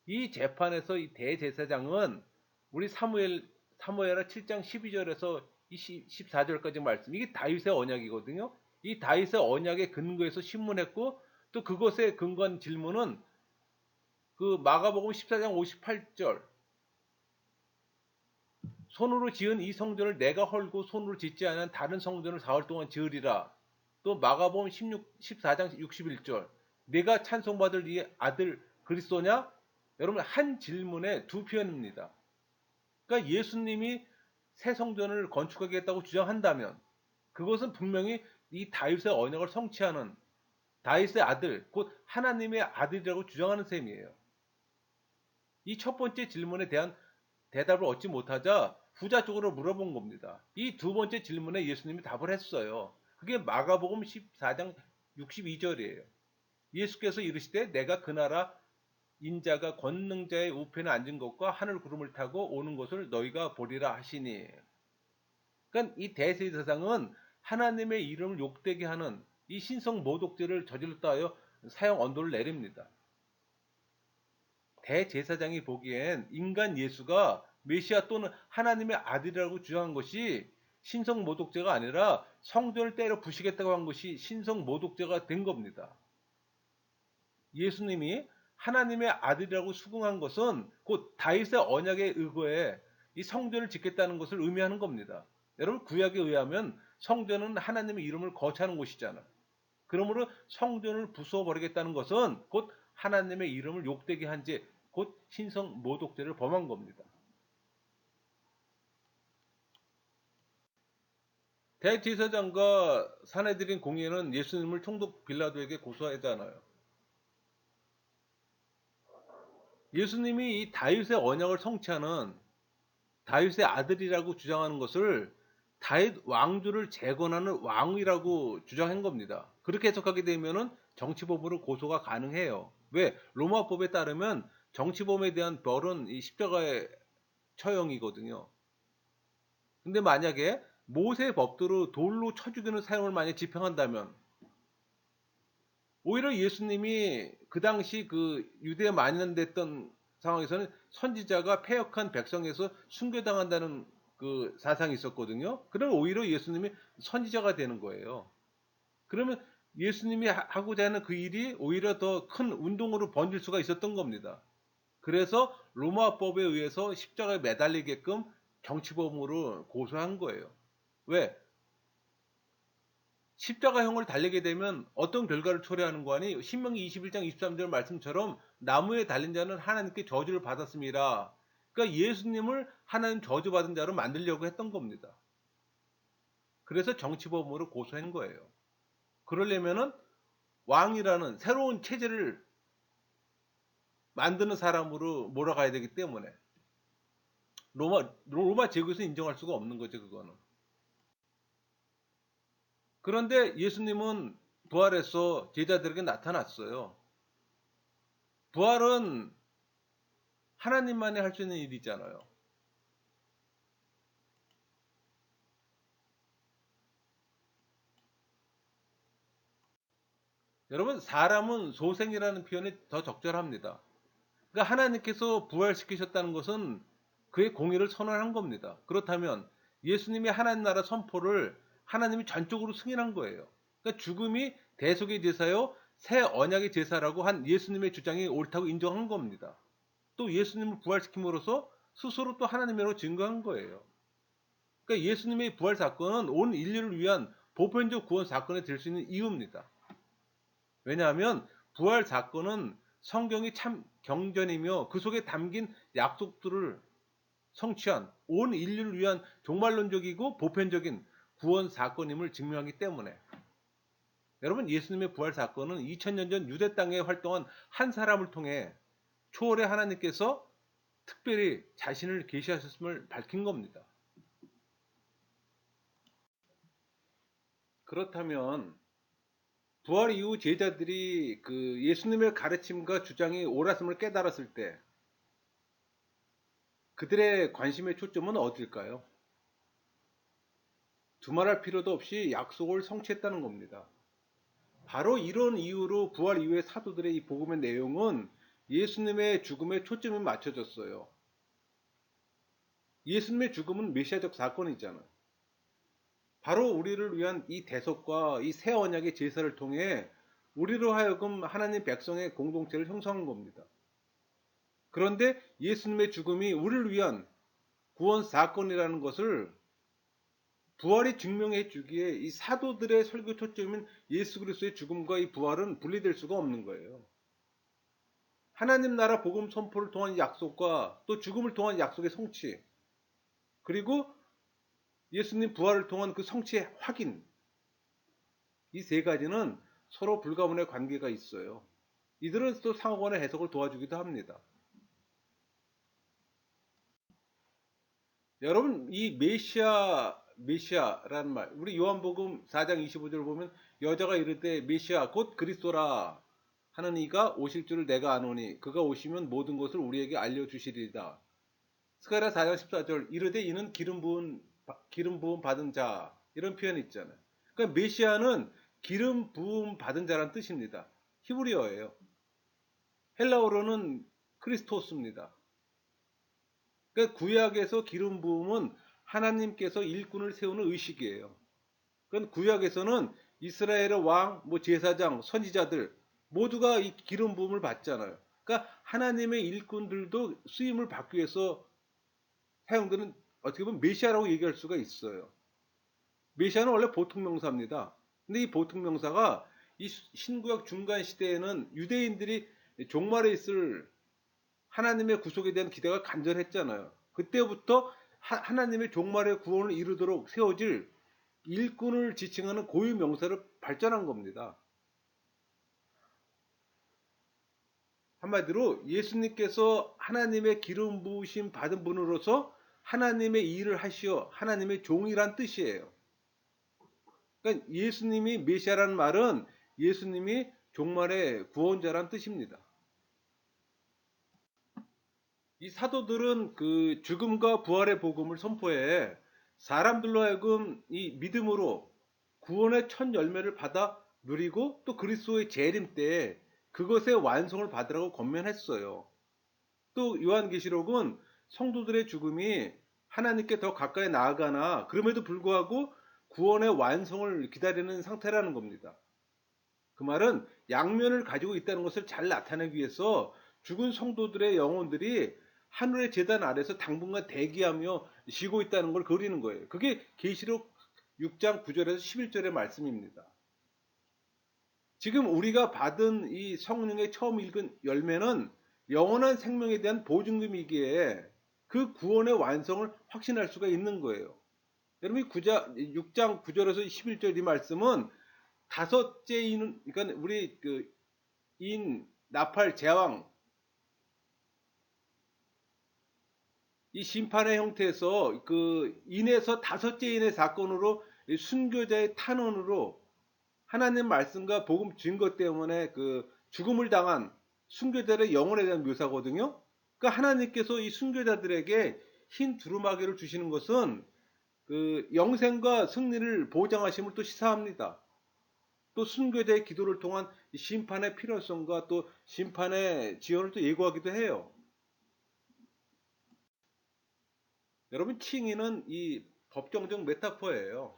Speaker 1: 이 재판에서 이 대제사장은 우리 사무엘하 7장 12절에서 14절까지 말씀 이게 다윗의 언약이거든요. 이 다윗의 언약에 근거해서 신문했고 또 그것에 근거한 질문은 그 마가복음 14장 58절 손으로 지은 이 성전을 내가 헐고 손으로 짓지 않은 다른 성전을 4월 동안 지으리라. 또 마가복음 14장 61절 내가 찬송받을 이 아들 그리스도냐? 여러분 한 질문에 두 표현입니다. 그러니까 예수님이 새 성전을 건축하겠다고 주장한다면 그것은 분명히 이 다윗의 언약을 성취하는 다윗의 아들 곧 하나님의 아들이라고 주장하는 셈이에요. 이 첫 번째 질문에 대한 대답을 얻지 못하자 후자 쪽으로 물어본 겁니다. 이 두 번째 질문에 예수님이 답을 했어요. 그게 마가복음 14장 62절이에요. 예수께서 이르시되 내가 그 나라 인자가 권능자의 우편에 앉은 것과 하늘 구름을 타고 오는 것을 너희가 보리라 하시니. 그러니까 이 대제사장은 하나님의 이름을 욕되게 하는 이 신성 모독죄를 저질렀다 하여 사형 언도를 내립니다. 대제사장이 보기엔 인간 예수가 메시아 또는 하나님의 아들이라고 주장한 것이 신성 모독죄가 아니라 성전을 때려 부시겠다고 한 것이 신성 모독죄가 된 겁니다. 예수님이 하나님의 아들이라고 수긍한 것은 곧 다윗의 언약에 의거해 이 성전을 짓겠다는 것을 의미하는 겁니다. 여러분 구약에 의하면 성전은 하나님의 이름을 거처하는 곳이잖아요. 그러므로 성전을 부수어 버리겠다는 것은 곧 하나님의 이름을 욕되게 한 죄, 곧 신성 모독죄를 범한 겁니다. 대제사장과 사내들인 공예는 예수님을 총독 빌라도에게 고소하잖아요. 예수님이 이 다윗의 언약을 성취하는 다윗의 아들이라고 주장하는 것을 다윗 왕조를 재건하는 왕이라고 주장한 겁니다. 그렇게 해석하게 되면은 정치범으로 고소가 가능해요. 왜? 로마법에 따르면 정치범에 대한 벌은 이 십자가의 처형이거든요. 근데 만약에 모세 법대로 돌로 쳐 죽이는 사형을 만약 집행한다면 오히려 예수님이 그 당시 그 유대에 만연됐던 상황에서는 선지자가 패역한 백성에서 순교당한다는 그 사상이 있었거든요. 그러면 오히려 예수님이 선지자가 되는 거예요. 그러면 예수님이 하고자 하는 그 일이 오히려 더 큰 운동으로 번질 수가 있었던 겁니다. 그래서 로마법에 의해서 십자가에 매달리게끔 정치범으로 고소한 거예요. 왜? 십자가형을 달리게 되면 어떤 결과를 초래하는 거 아니? 신명기 21장 23절 말씀처럼 나무에 달린 자는 하나님께 저주를 받았습니다. 그러니까 예수님을 하나님 저주받은 자로 만들려고 했던 겁니다. 그래서 정치범으로 고소한 거예요. 그러려면은 왕이라는 새로운 체제를 만드는 사람으로 몰아가야 되기 때문에 로마 제국에서 인정할 수가 없는 거죠, 그거는. 그런데 예수님은 부활해서 제자들에게 나타났어요. 부활은 하나님만이 할 수 있는 일이잖아요. 여러분, 사람은 소생이라는 표현이 더 적절합니다. 그러니까 하나님께서 부활시키셨다는 것은 그의 공의를 선언한 겁니다. 그렇다면 예수님이 하나님 나라 선포를 하나님이 전적으로 승인한 거예요. 그러니까 죽음이 대속의 제사요, 새 언약의 제사라고 한 예수님의 주장이 옳다고 인정한 겁니다. 또 예수님을 부활시킴으로써 스스로 또 하나님으로 증거한 거예요. 그러니까 예수님의 부활 사건은 온 인류를 위한 보편적 구원 사건이 될 수 있는 이유입니다. 왜냐하면 부활 사건은 성경이 참 경전이며 그 속에 담긴 약속들을 성취한 온 인류를 위한 종말론적이고 보편적인 구원 사건임을 증명하기 때문에 여러분 예수님의 부활 사건은 2000년 전 유대 땅에 활동한 한 사람을 통해 초월의 하나님께서 특별히 자신을 계시하셨음을 밝힌 겁니다. 그렇다면 부활 이후 제자들이 그 예수님의 가르침과 주장이 옳았음을 깨달았을 때 그들의 관심의 초점은 어딜까요? 두말할 필요도 없이 약속을 성취했다는 겁니다. 바로 이런 이유로 부활 이후의 사도들의 이 복음의 내용은 예수님의 죽음에 초점이 맞춰졌어요. 예수님의 죽음은 메시아적 사건이잖아요. 바로 우리를 위한 이 대속과 이 새 언약의 제사를 통해 우리로 하여금 하나님 백성의 공동체를 형성한 겁니다. 그런데 예수님의 죽음이 우리를 위한 구원 사건이라는 것을 부활이 증명해 주기에 이 사도들의 설교 초점인 예수 그리스도의 죽음과 이 부활은 분리될 수가 없는 거예요. 하나님 나라 복음 선포를 통한 약속과 또 죽음을 통한 약속의 성취, 그리고 예수님 부활을 통한 그 성취의 확인, 이 세 가지는 서로 불가분의 관계가 있어요. 이들은 또 상호간의 해석을 도와주기도 합니다. 여러분 이 메시아라는 말, 우리 요한복음 4장 25절을 보면 여자가 이르되 메시아 곧 그리스도라 하는 이가 오실 줄을 내가 아노니 그가 오시면 모든 것을 우리에게 알려주시리이다. 스가랴 4장 14절 이르되 이는 기름 부음 받은 자, 이런 표현이 있잖아요. 그러니까 메시아는 기름 부음 받은 자란 뜻입니다. 히브리어예요. 헬라어로는 크리스토스입니다. 그러니까 구약에서 기름 부음은 하나님께서 일꾼을 세우는 의식이에요. 그건 구약에서는 이스라엘의 왕, 제사장, 선지자들 모두가 이 기름 부음을 받잖아요. 그러니까 하나님의 일꾼들도 쓰임을 받기 위해서 사용되는 어떻게 보면 메시아라고 얘기할 수가 있어요. 메시아는 원래 보통 명사입니다. 근데 이 보통 명사가 이 신구약 중간 시대에는 유대인들이 종말에 있을 하나님의 구속에 대한 기대가 간절했잖아요. 그때부터 하나님의 종말의 구원을 이루도록 세워질 일꾼을 지칭하는 고유 명사를 발전한 겁니다. 한마디로 예수님께서 하나님의 기름 부으심 받은 분으로서 하나님의 일을 하시어 하나님의 종이란 뜻이에요. 그러니까 예수님이 메시아라는 말은 예수님이 종말의 구원자란 뜻입니다. 이 사도들은 그 죽음과 부활의 복음을 선포해 사람들로 하여금 이 믿음으로 구원의 첫 열매를 받아 누리고 또 그리스도의 재림 때에 그것의 완성을 받으라고 권면했어요. 또 요한계시록은 성도들의 죽음이 하나님께 더 가까이 나아가나 그럼에도 불구하고 구원의 완성을 기다리는 상태라는 겁니다. 그 말은 양면을 가지고 있다는 것을 잘 나타내기 위해서 죽은 성도들의 영혼들이 하늘의 제단 아래서 당분간 대기하며 쉬고 있다는 걸 그리는 거예요. 그게 계시록 6장 9절에서 11절의 말씀입니다. 지금 우리가 받은 이 성령의 처음 읽은 열매는 영원한 생명에 대한 보증금이기에 그 구원의 완성을 확신할 수가 있는 거예요. 여러분 6장 9절에서 11절 이 말씀은 다섯째 인, 그러니까 우리 그 인, 나팔, 제왕 이 심판의 형태에서 그 인에서 다섯째 인의 사건으로 순교자의 탄원으로 하나님 말씀과 복음 증거 때문에 그 죽음을 당한 순교자의 영혼에 대한 묘사거든요. 그러니까 하나님께서 이 순교자들에게 흰 두루마기를 주시는 것은 그 영생과 승리를 보장하심을 또 시사합니다. 또 순교자의 기도를 통한 심판의 필요성과 또 심판의 지연을 또 예고하기도 해요. 여러분 칭의는 이 법정적 메타포예요.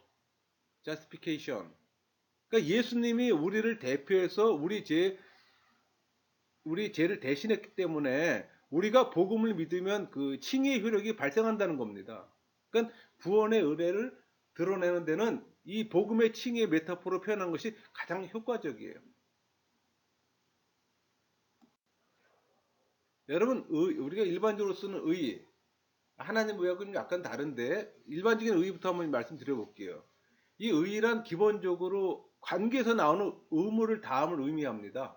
Speaker 1: justification. 그러니까 예수님이 우리를 대표해서 우리 죄를 대신했기 때문에 우리가 복음을 믿으면 그 칭의의 효력이 발생한다는 겁니다. 그러니까 구원의 은혜를 드러내는 데는 이 복음의 칭의의 메타포로 표현한 것이 가장 효과적이에요. 여러분 우리가 일반적으로 쓰는 의, 하나님 의하고는 약간 다른데 일반적인 의부터 한번 말씀드려 볼게요. 이 의란 기본적으로 관계에서 나오는 의무를 다함을 의미합니다.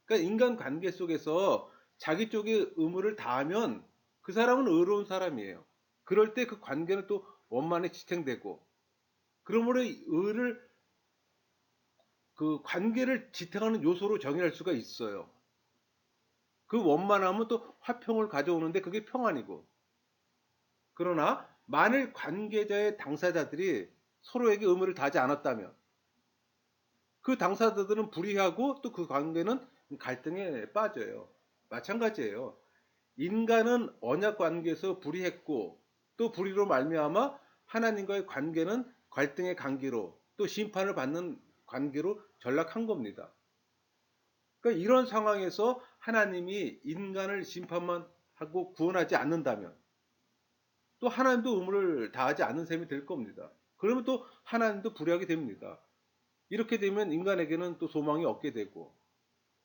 Speaker 1: 그러니까 인간 관계 속에서 자기 쪽에 의무를 다하면 그 사람은 의로운 사람이에요. 그럴 때 그 관계는 또 원만히 지탱되고 그러므로 의를 그 관계를 지탱하는 요소로 정의할 수가 있어요. 그 원만함은 또 화평을 가져오는데 그게 평안이고 그러나 만일 관계자의 당사자들이 서로에게 의무를 다하지 않았다면 그 당사자들은 불의하고 또 그 관계는 갈등에 빠져요. 마찬가지예요. 인간은 언약 관계에서 불의했고 또 불의로 말미암아 하나님과의 관계는 갈등의 관계로 또 심판을 받는 관계로 전락한 겁니다. 그러니까 이런 상황에서 하나님이 인간을 심판만 하고 구원하지 않는다면 또 하나님도 의무를 다하지 않는 셈이 될 겁니다. 그러면 또 하나님도 불의하게 됩니다. 이렇게 되면 인간에게는 또 소망이 없게 되고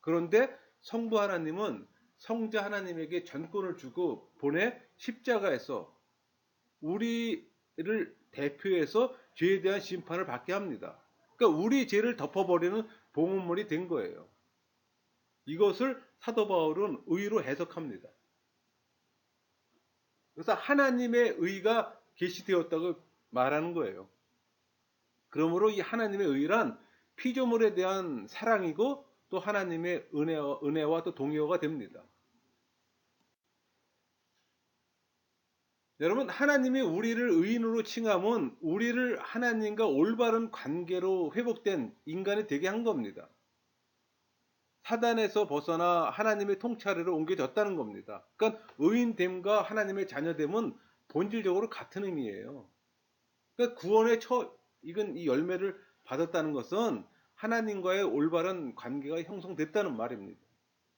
Speaker 1: 그런데 성부 하나님은 성자 하나님에게 전권을 주고 보내 십자가에서 우리를 대표해서 죄에 대한 심판을 받게 합니다. 그러니까 우리 죄를 덮어버리는 봉헌물이 된 거예요. 이것을 사도 바울은 의로 해석합니다. 그래서 하나님의 의가 계시되었다고 말하는 거예요. 그러므로 이 하나님의 의란 피조물에 대한 사랑이고 또 하나님의 은혜와 또 동의어가 됩니다. 여러분 하나님이 우리를 의인으로 칭함은 우리를 하나님과 올바른 관계로 회복된 인간이 되게 한 겁니다. 사단에서 벗어나 하나님의 통찰으로 옮겨졌다는 겁니다. 그러니까 의인됨과 하나님의 자녀됨은 본질적으로 같은 의미예요. 그러니까 구원의 익은 이 열매를 받았다는 것은 하나님과의 올바른 관계가 형성됐다는 말입니다.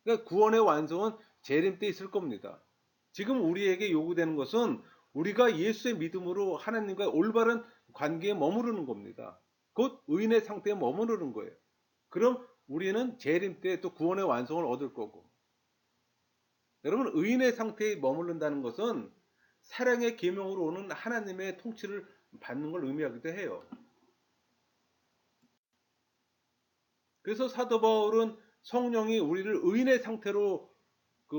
Speaker 1: 그러니까 구원의 완성은 재림 때 있을 겁니다. 지금 우리에게 요구되는 것은 우리가 예수의 믿음으로 하나님과 올바른 관계에 머무르는 겁니다. 곧 의인의 상태에 머무르는 거예요. 그럼 우리는 재림 때 또 구원의 완성을 얻을 거고. 여러분, 의인의 상태에 머무른다는 것은 사랑의 계명으로 오는 하나님의 통치를 받는 걸 의미하기도 해요. 그래서 사도 바울은 성령이 우리를 의인의 상태로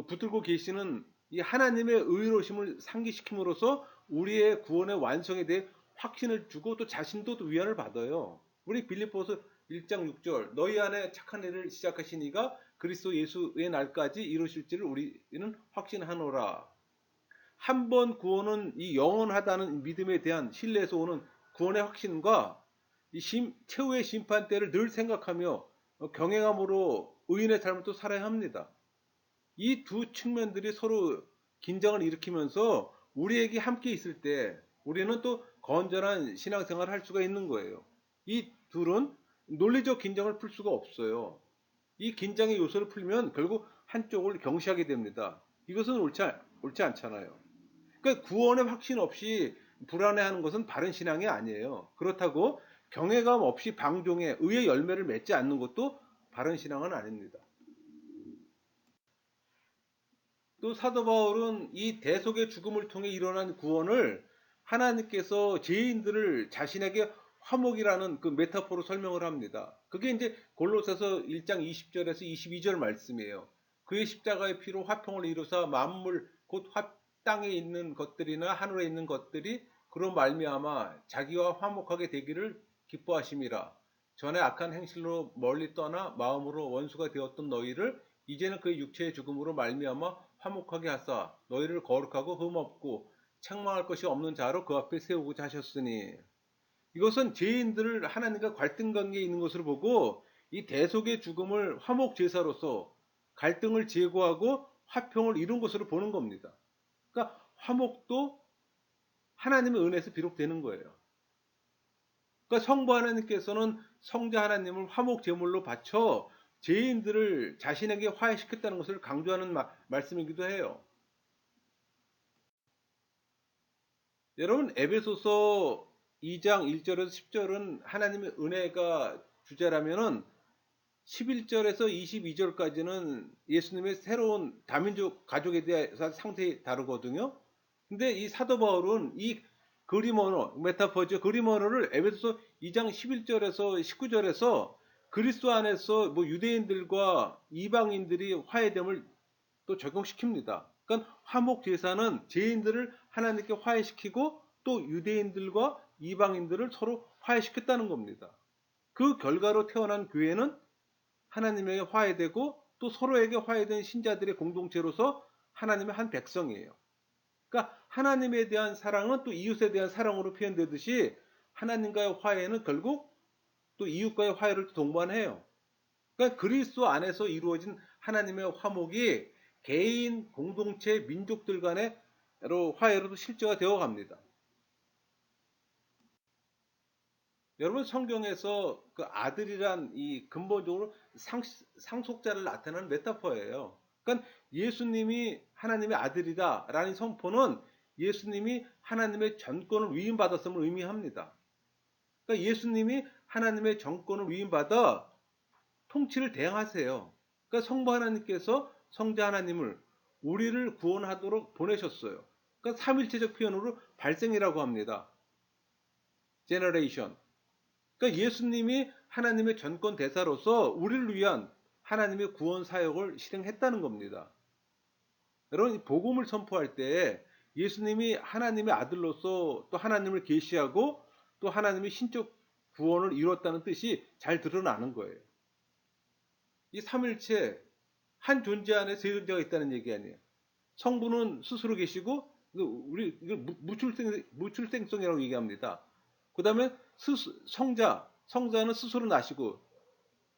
Speaker 1: 붙들고 계시는 이 하나님의 의로심을 상기시킴으로써 우리의 구원의 완성에 대해 확신을 주고 또 자신도 또 위안을 받아요. 우리 빌립보서 1장 6절 너희 안에 착한 일을 시작하신 이가 그리스도 예수의 날까지 이루실지를 우리는 확신하노라. 한 번 구원은 이 영원하다는 믿음에 대한 신뢰에서 오는 구원의 확신과 이 최후의 심판 때를 늘 생각하며 경외함으로 의인의 삶을 또 살아야 합니다. 이 두 측면들이 서로 긴장을 일으키면서 우리에게 함께 있을 때 우리는 또 건전한 신앙생활을 할 수가 있는 거예요. 이 둘은 논리적 긴장을 풀 수가 없어요. 이 긴장의 요소를 풀면 결국 한쪽을 경시하게 됩니다. 이것은 옳지 않잖아요. 그러니까 구원의 확신 없이 불안해하는 것은 바른 신앙이 아니에요. 그렇다고 경외감 없이 방종에 의의 열매를 맺지 않는 것도 바른 신앙은 아닙니다. 또 사도 바울은 이 대속의 죽음을 통해 일어난 구원을 하나님께서 죄인들을 자신에게 화목이라는 그 메타포로 설명을 합니다. 그게 이제 골로새서 1장 20절에서 22절 말씀이에요. 그의 십자가의 피로 화평을 이루사 만물 곧 땅에 있는 것들이나 하늘에 있는 것들이 그로 말미암아 자기와 화목하게 되기를 기뻐하심이라. 전에 악한 행실로 멀리 떠나 마음으로 원수가 되었던 너희를 이제는 그의 육체의 죽음으로 말미암아 화목하게 하사 너희를 거룩하고 흠없고 책망할 것이 없는 자로 그 앞에 세우고자 하셨으니. 이것은 죄인들을 하나님과 갈등 관계에 있는 것으로 보고 이 대속의 죽음을 화목 제사로서 갈등을 제거하고 화평을 이룬 것으로 보는 겁니다. 그러니까 화목도 하나님의 은혜에서 비롯되는 거예요. 그러니까 성부 하나님께서는 성자 하나님을 화목 제물로 바쳐 죄인들을 자신에게 화해시켰다는 것을 강조하는 말씀이기도 해요. 여러분, 에베소서 2장 1절에서 10절은 하나님의 은혜가 주제라면은 11절에서 22절까지는 예수님의 새로운 다민족 가족에 대해서 상당히 다르거든요. 근데 이 사도 바울은 이 그림 언어, 메타포죠. 그림 언어를 에베소서 2장 11절에서 19절에서 그리스도 안에서 뭐 유대인들과 이방인들이 화해됨을 또 적용시킵니다. 그러니까 화목 제사는 죄인들을 하나님께 화해시키고 또 유대인들과 이방인들을 서로 화해시켰다는 겁니다. 그 결과로 태어난 교회는 하나님에게 화해되고 또 서로에게 화해된 신자들의 공동체로서 하나님의 한 백성이에요. 그러니까 하나님에 대한 사랑은 또 이웃에 대한 사랑으로 표현되듯이 하나님과의 화해는 결국 또 이웃과의 화해를 동반해요. 그러니까 그리스도 안에서 이루어진 하나님의 화목이 개인, 공동체, 민족들 간의 화해로도 실제가 되어 갑니다. 여러분, 성경에서 그 아들이란 이 근본적으로 상속자를 나타내는 메타포예요. 그러니까 예수님이 하나님의 아들이다라는 선포는 예수님이 하나님의 전권을 위임받았음을 의미합니다. 그러니까 예수님이 하나님의 전권을 위임받아 통치를 대행하세요. 그러니까 성부 하나님께서 성자 하나님을 우리를 구원하도록 보내셨어요. 그러니까 삼일체적 표현으로 발생이라고 합니다. 제너레이션. 그러니까 예수님이 하나님의 전권 대사로서 우리를 위한 하나님의 구원 사역을 실행했다는 겁니다. 여러분, 복음을 선포할 때 예수님이 하나님의 아들로서 또 하나님을 계시하고 또 하나님의 신적 구원을 이뤘다는 뜻이 잘 드러나는 거예요. 이 삼일체 한 존재 안에 세 존재가 있다는 얘기 아니에요. 성부는 스스로 계시고 우리 무출생성이라고 얘기합니다. 그 다음에 성자는 스스로 나시고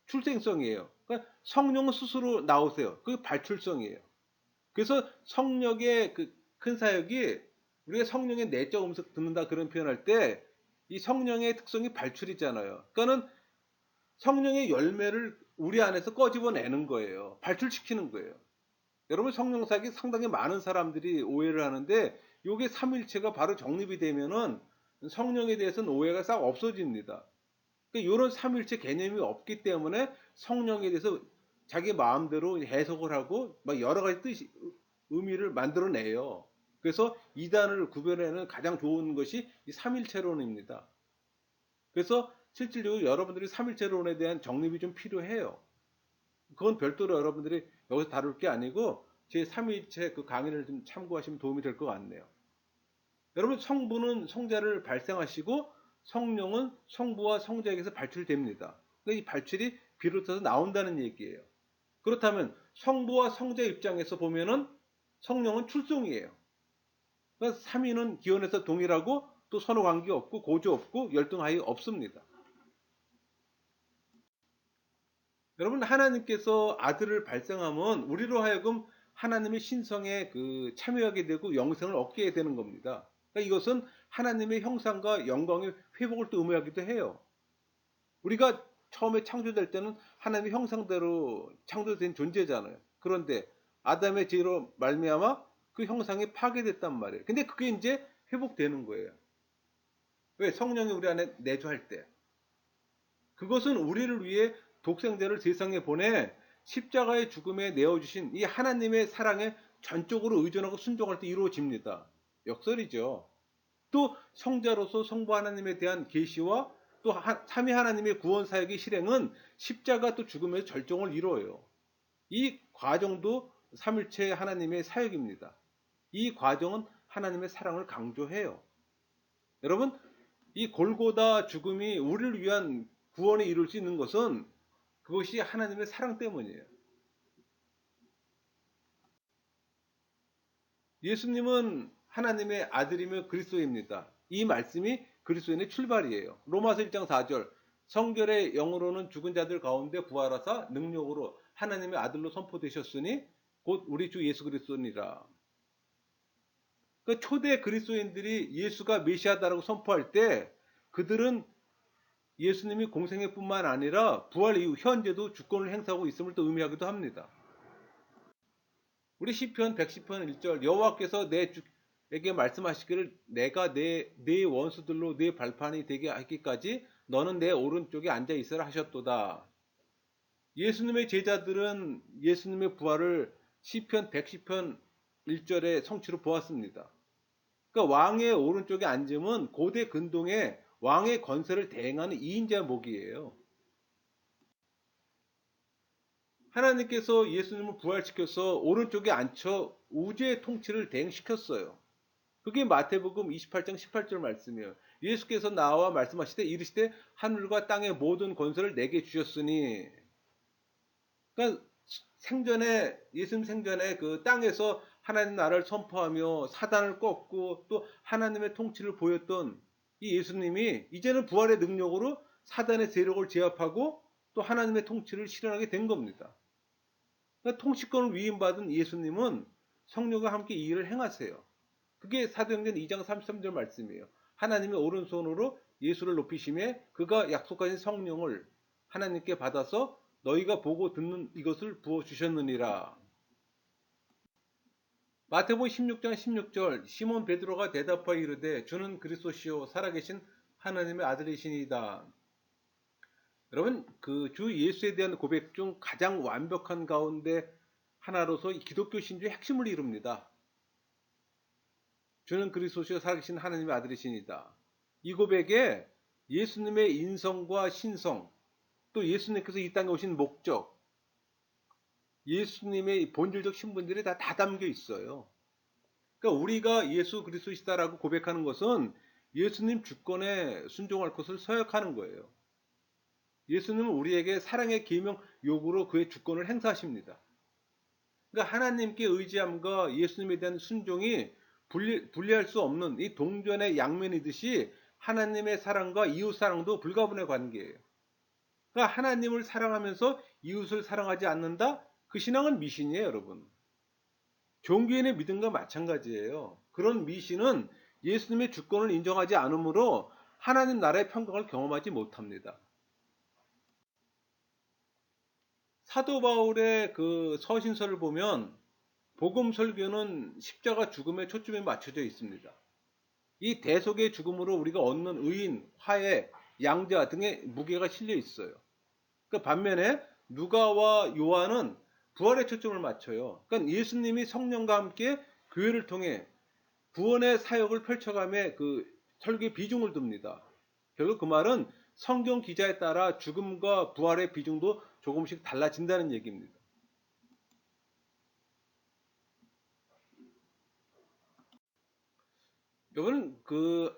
Speaker 1: 출생성이에요. 그러니까 성령은 스스로 나오세요. 그게 발출성이에요. 그래서 성령의 그 큰 사역이 우리가 성령의 내적 음성 듣는다 그런 표현할 때 이 성령의 특성이 발출이잖아요. 그러니까는 성령의 열매를 우리 안에서 꺼집어내는 거예요. 발출시키는 거예요. 여러분 성령사역이 상당히 많은 사람들이 오해를 하는데 요게 삼일체가 바로 정립이 되면은 성령에 대해서는 오해가 싹 없어집니다. 그러니까 이런 삼일체 개념이 없기 때문에 성령에 대해서 자기 마음대로 해석을 하고 막 여러 가지 의미를 만들어내요. 그래서 이단을 구별하는 가장 좋은 것이 이 삼일체론입니다. 그래서 실질적으로 여러분들이 삼일체론에 대한 정립이 좀 필요해요. 그건 별도로 여러분들이 여기서 다룰 게 아니고 제 3일체 그 강의를 좀 참고하시면 도움이 될 것 같네요. 여러분 성부는 성자를 발생하시고 성령은 성부와 성자에게서 발출됩니다. 그러니까 이 발출이 비로소서 나온다는 얘기예요. 그렇다면 성부와 성자 입장에서 보면은 성령은 출송이에요. 그러니까 삼위는 기원에서 동일하고 또 선호 관계 없고 고조 없고 열등하기 없습니다. 여러분 하나님께서 아들을 발생하면 우리로 하여금 하나님의 신성에 참여하게 되고 영생을 얻게 되는 겁니다. 그러니까 이것은 하나님의 형상과 영광의 회복을 또 의미하기도 해요. 우리가 처음에 창조될 때는 하나님의 형상대로 창조된 존재잖아요. 그런데 아담의 죄로 말미암아 그 형상이 파괴됐단 말이에요. 근데 그게 이제 회복되는 거예요. 왜? 성령이 우리 안에 내주할 때. 그것은 우리를 위해 독생자를 세상에 보내 십자가의 죽음에 내어주신 이 하나님의 사랑에 전적으로 의존하고 순종할 때 이루어집니다. 역설이죠. 또 성자로서 성부 하나님에 대한 계시와 또 삼위 하나님의 구원 사역의 실행은 십자가 또 죽음에서 절정을 이루어요. 이 과정도 삼일체 하나님의 사역입니다. 이 과정은 하나님의 사랑을 강조해요. 여러분, 이 골고다 죽음이 우리를 위한 구원에 이룰 수 있는 것은 그것이 하나님의 사랑 때문이에요. 예수님은 하나님의 아들이며 그리스도입니다. 이 말씀이 그리스도인의 출발이에요. 로마서 1장 4절 성결의 영으로는 죽은 자들 가운데 부활하사 능력으로 하나님의 아들로 선포되셨으니 곧 우리 주 예수 그리스도니라. 그 초대 그리스도인들이 예수가 메시아다라고 선포할 때 그들은 예수님이 공생애 뿐만 아니라 부활 이후 현재도 주권을 행사하고 있음을 또 의미하기도 합니다. 우리 시편 110편 1절 여호와께서 내게 말씀하시기를 내가 내 원수들로 내 발판이 되게 하기까지 너는 내 오른쪽에 앉아 있으라 하셨도다. 예수님의 제자들은 예수님의 부활을 시편 110편 1절의 성취로 보았습니다. 그러니까 왕의 오른쪽에 앉으면 고대 근동에 왕의 건설을 대행하는 2인자 목이에요. 하나님께서 예수님을 부활시켜서 오른쪽에 앉혀 우주의 통치를 대행시켰어요. 그게 마태복음 28장 18절 말씀이에요. 예수께서 나와 말씀하시되 이르시되 하늘과 땅의 모든 권세를 내게 주셨으니. 그러니까 예수님 생전에 그 땅에서 하나님 나라를 선포하며 사단을 꺾고 또 하나님의 통치를 보였던 이 예수님이 이제는 부활의 능력으로 사단의 세력을 제압하고 또 하나님의 통치를 실현하게 된 겁니다. 그러니까 통치권을 위임받은 예수님은 성령과 함께 이 일을 행하세요. 그게 사도행전 2장 33절 말씀이에요. 하나님의 오른손으로 예수를 높이심에 그가 약속하신 성령을 하나님께 받아서 너희가 보고 듣는 이것을 부어주셨느니라. 마태복음 16장 16절 시몬 베드로가 대답하여 이르되 주는 그리스도시요 살아계신 하나님의 아들이시니이다. 여러분 그 주 예수에 대한 고백 중 가장 완벽한 가운데 하나로서 기독교 신주의 핵심을 이룹니다. 주는 그리스도시요 살아계신 하나님의 아들이시니이다. 이 고백에 예수님의 인성과 신성 또 예수님께서 이 땅에 오신 목적 예수님의 본질적 신분들이 다 담겨 있어요. 그러니까 우리가 예수 그리스도시다라고 고백하는 것은 예수님 주권에 순종할 것을 서약하는 거예요. 예수님은 우리에게 사랑의 계명 요구로 그의 주권을 행사하십니다. 그러니까 하나님께 의지함과 예수님에 대한 순종이 분리할 수 없는 이 동전의 양면이듯이 하나님의 사랑과 이웃 사랑도 불가분의 관계예요. 그러니까 하나님을 사랑하면서 이웃을 사랑하지 않는다? 그 신앙은 미신이에요, 여러분. 종교인의 믿음과 마찬가지예요. 그런 미신은 예수님의 주권을 인정하지 않으므로 하나님 나라의 평강을 경험하지 못합니다. 사도 바울의 그 서신서를 보면 복음 설교는 십자가 죽음에 초점이 맞춰져 있습니다. 이 대속의 죽음으로 우리가 얻는 의인, 화해, 양자 등의 무게가 실려 있어요. 그 반면에 누가와 요한은 부활에 초점을 맞춰요. 그러니까 예수님이 성령과 함께 교회를 통해 구원의 사역을 펼쳐가며 그 설교에 비중을 둡니다. 결국 그 말은 성경 기자에 따라 죽음과 부활의 비중도 조금씩 달라진다는 얘기입니다. 여러분, 그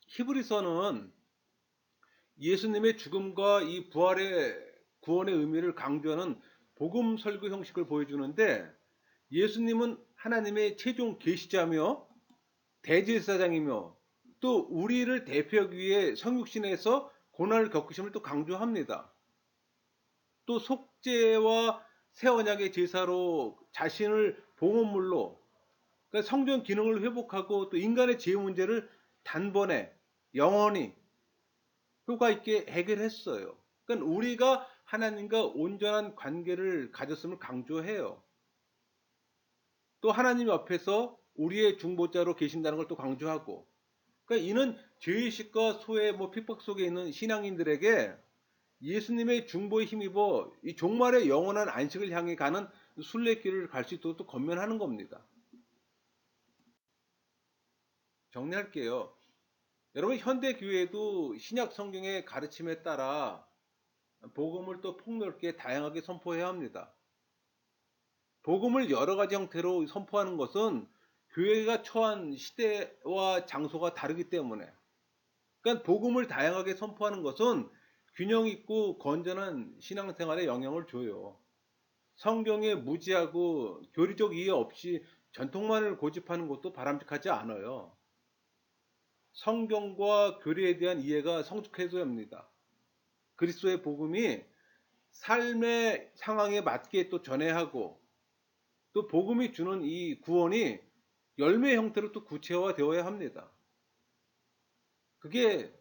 Speaker 1: 히브리서는 예수님의 죽음과 이 부활의 구원의 의미를 강조하는 복음 설교 형식을 보여주는데, 예수님은 하나님의 최종 계시자며 대제사장이며 또 우리를 대표하기 위해 성육신에서 고난을 겪으심을 또 강조합니다. 또 속죄와 새 언약의 제사로 자신을 봉헌물로, 그러니까 성전 기능을 회복하고 또 인간의 죄 문제를 단번에 영원히 효과 있게 해결했어요. 그러니까 우리가 하나님과 온전한 관계를 가졌음을 강조해요. 또 하나님 옆에서 우리의 중보자로 계신다는 걸 또 강조하고, 그러니까 이는 죄의식과 소외, 핍박 속에 있는 신앙인들에게 예수님의 중보에 힘입어 이 종말의 영원한 안식을 향해 가는 순례길을 갈 수 있도록 또 권면하는 겁니다. 정리할게요. 여러분, 현대 교회도 신약 성경의 가르침에 따라 복음을 또 폭넓게 다양하게 선포해야 합니다. 복음을 여러 가지 형태로 선포하는 것은 교회가 처한 시대와 장소가 다르기 때문에, 그러니까 복음을 다양하게 선포하는 것은 균형 있고 건전한 신앙생활에 영향을 줘요. 성경에 무지하고 교리적 이해 없이 전통만을 고집하는 것도 바람직하지 않아요. 성경과 교리에 대한 이해가 성숙해져야 합니다. 그리스도의 복음이 삶의 상황에 맞게 또 전해야 하고, 또 복음이 주는 이 구원이 열매 형태로 또 구체화되어야 합니다. 그게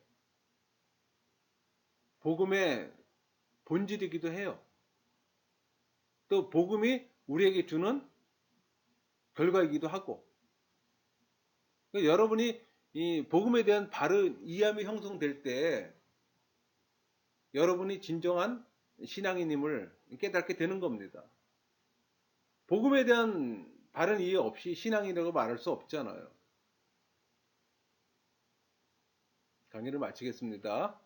Speaker 1: 복음의 본질이기도 해요. 또 복음이 우리에게 주는 결과이기도 하고, 그러니까 여러분이 이 복음에 대한 바른 이해함이 형성될 때 여러분이 진정한 신앙인임을 깨닫게 되는 겁니다. 복음에 대한 바른 이해 없이 신앙이라고 말할 수 없잖아요. 강의를 마치겠습니다.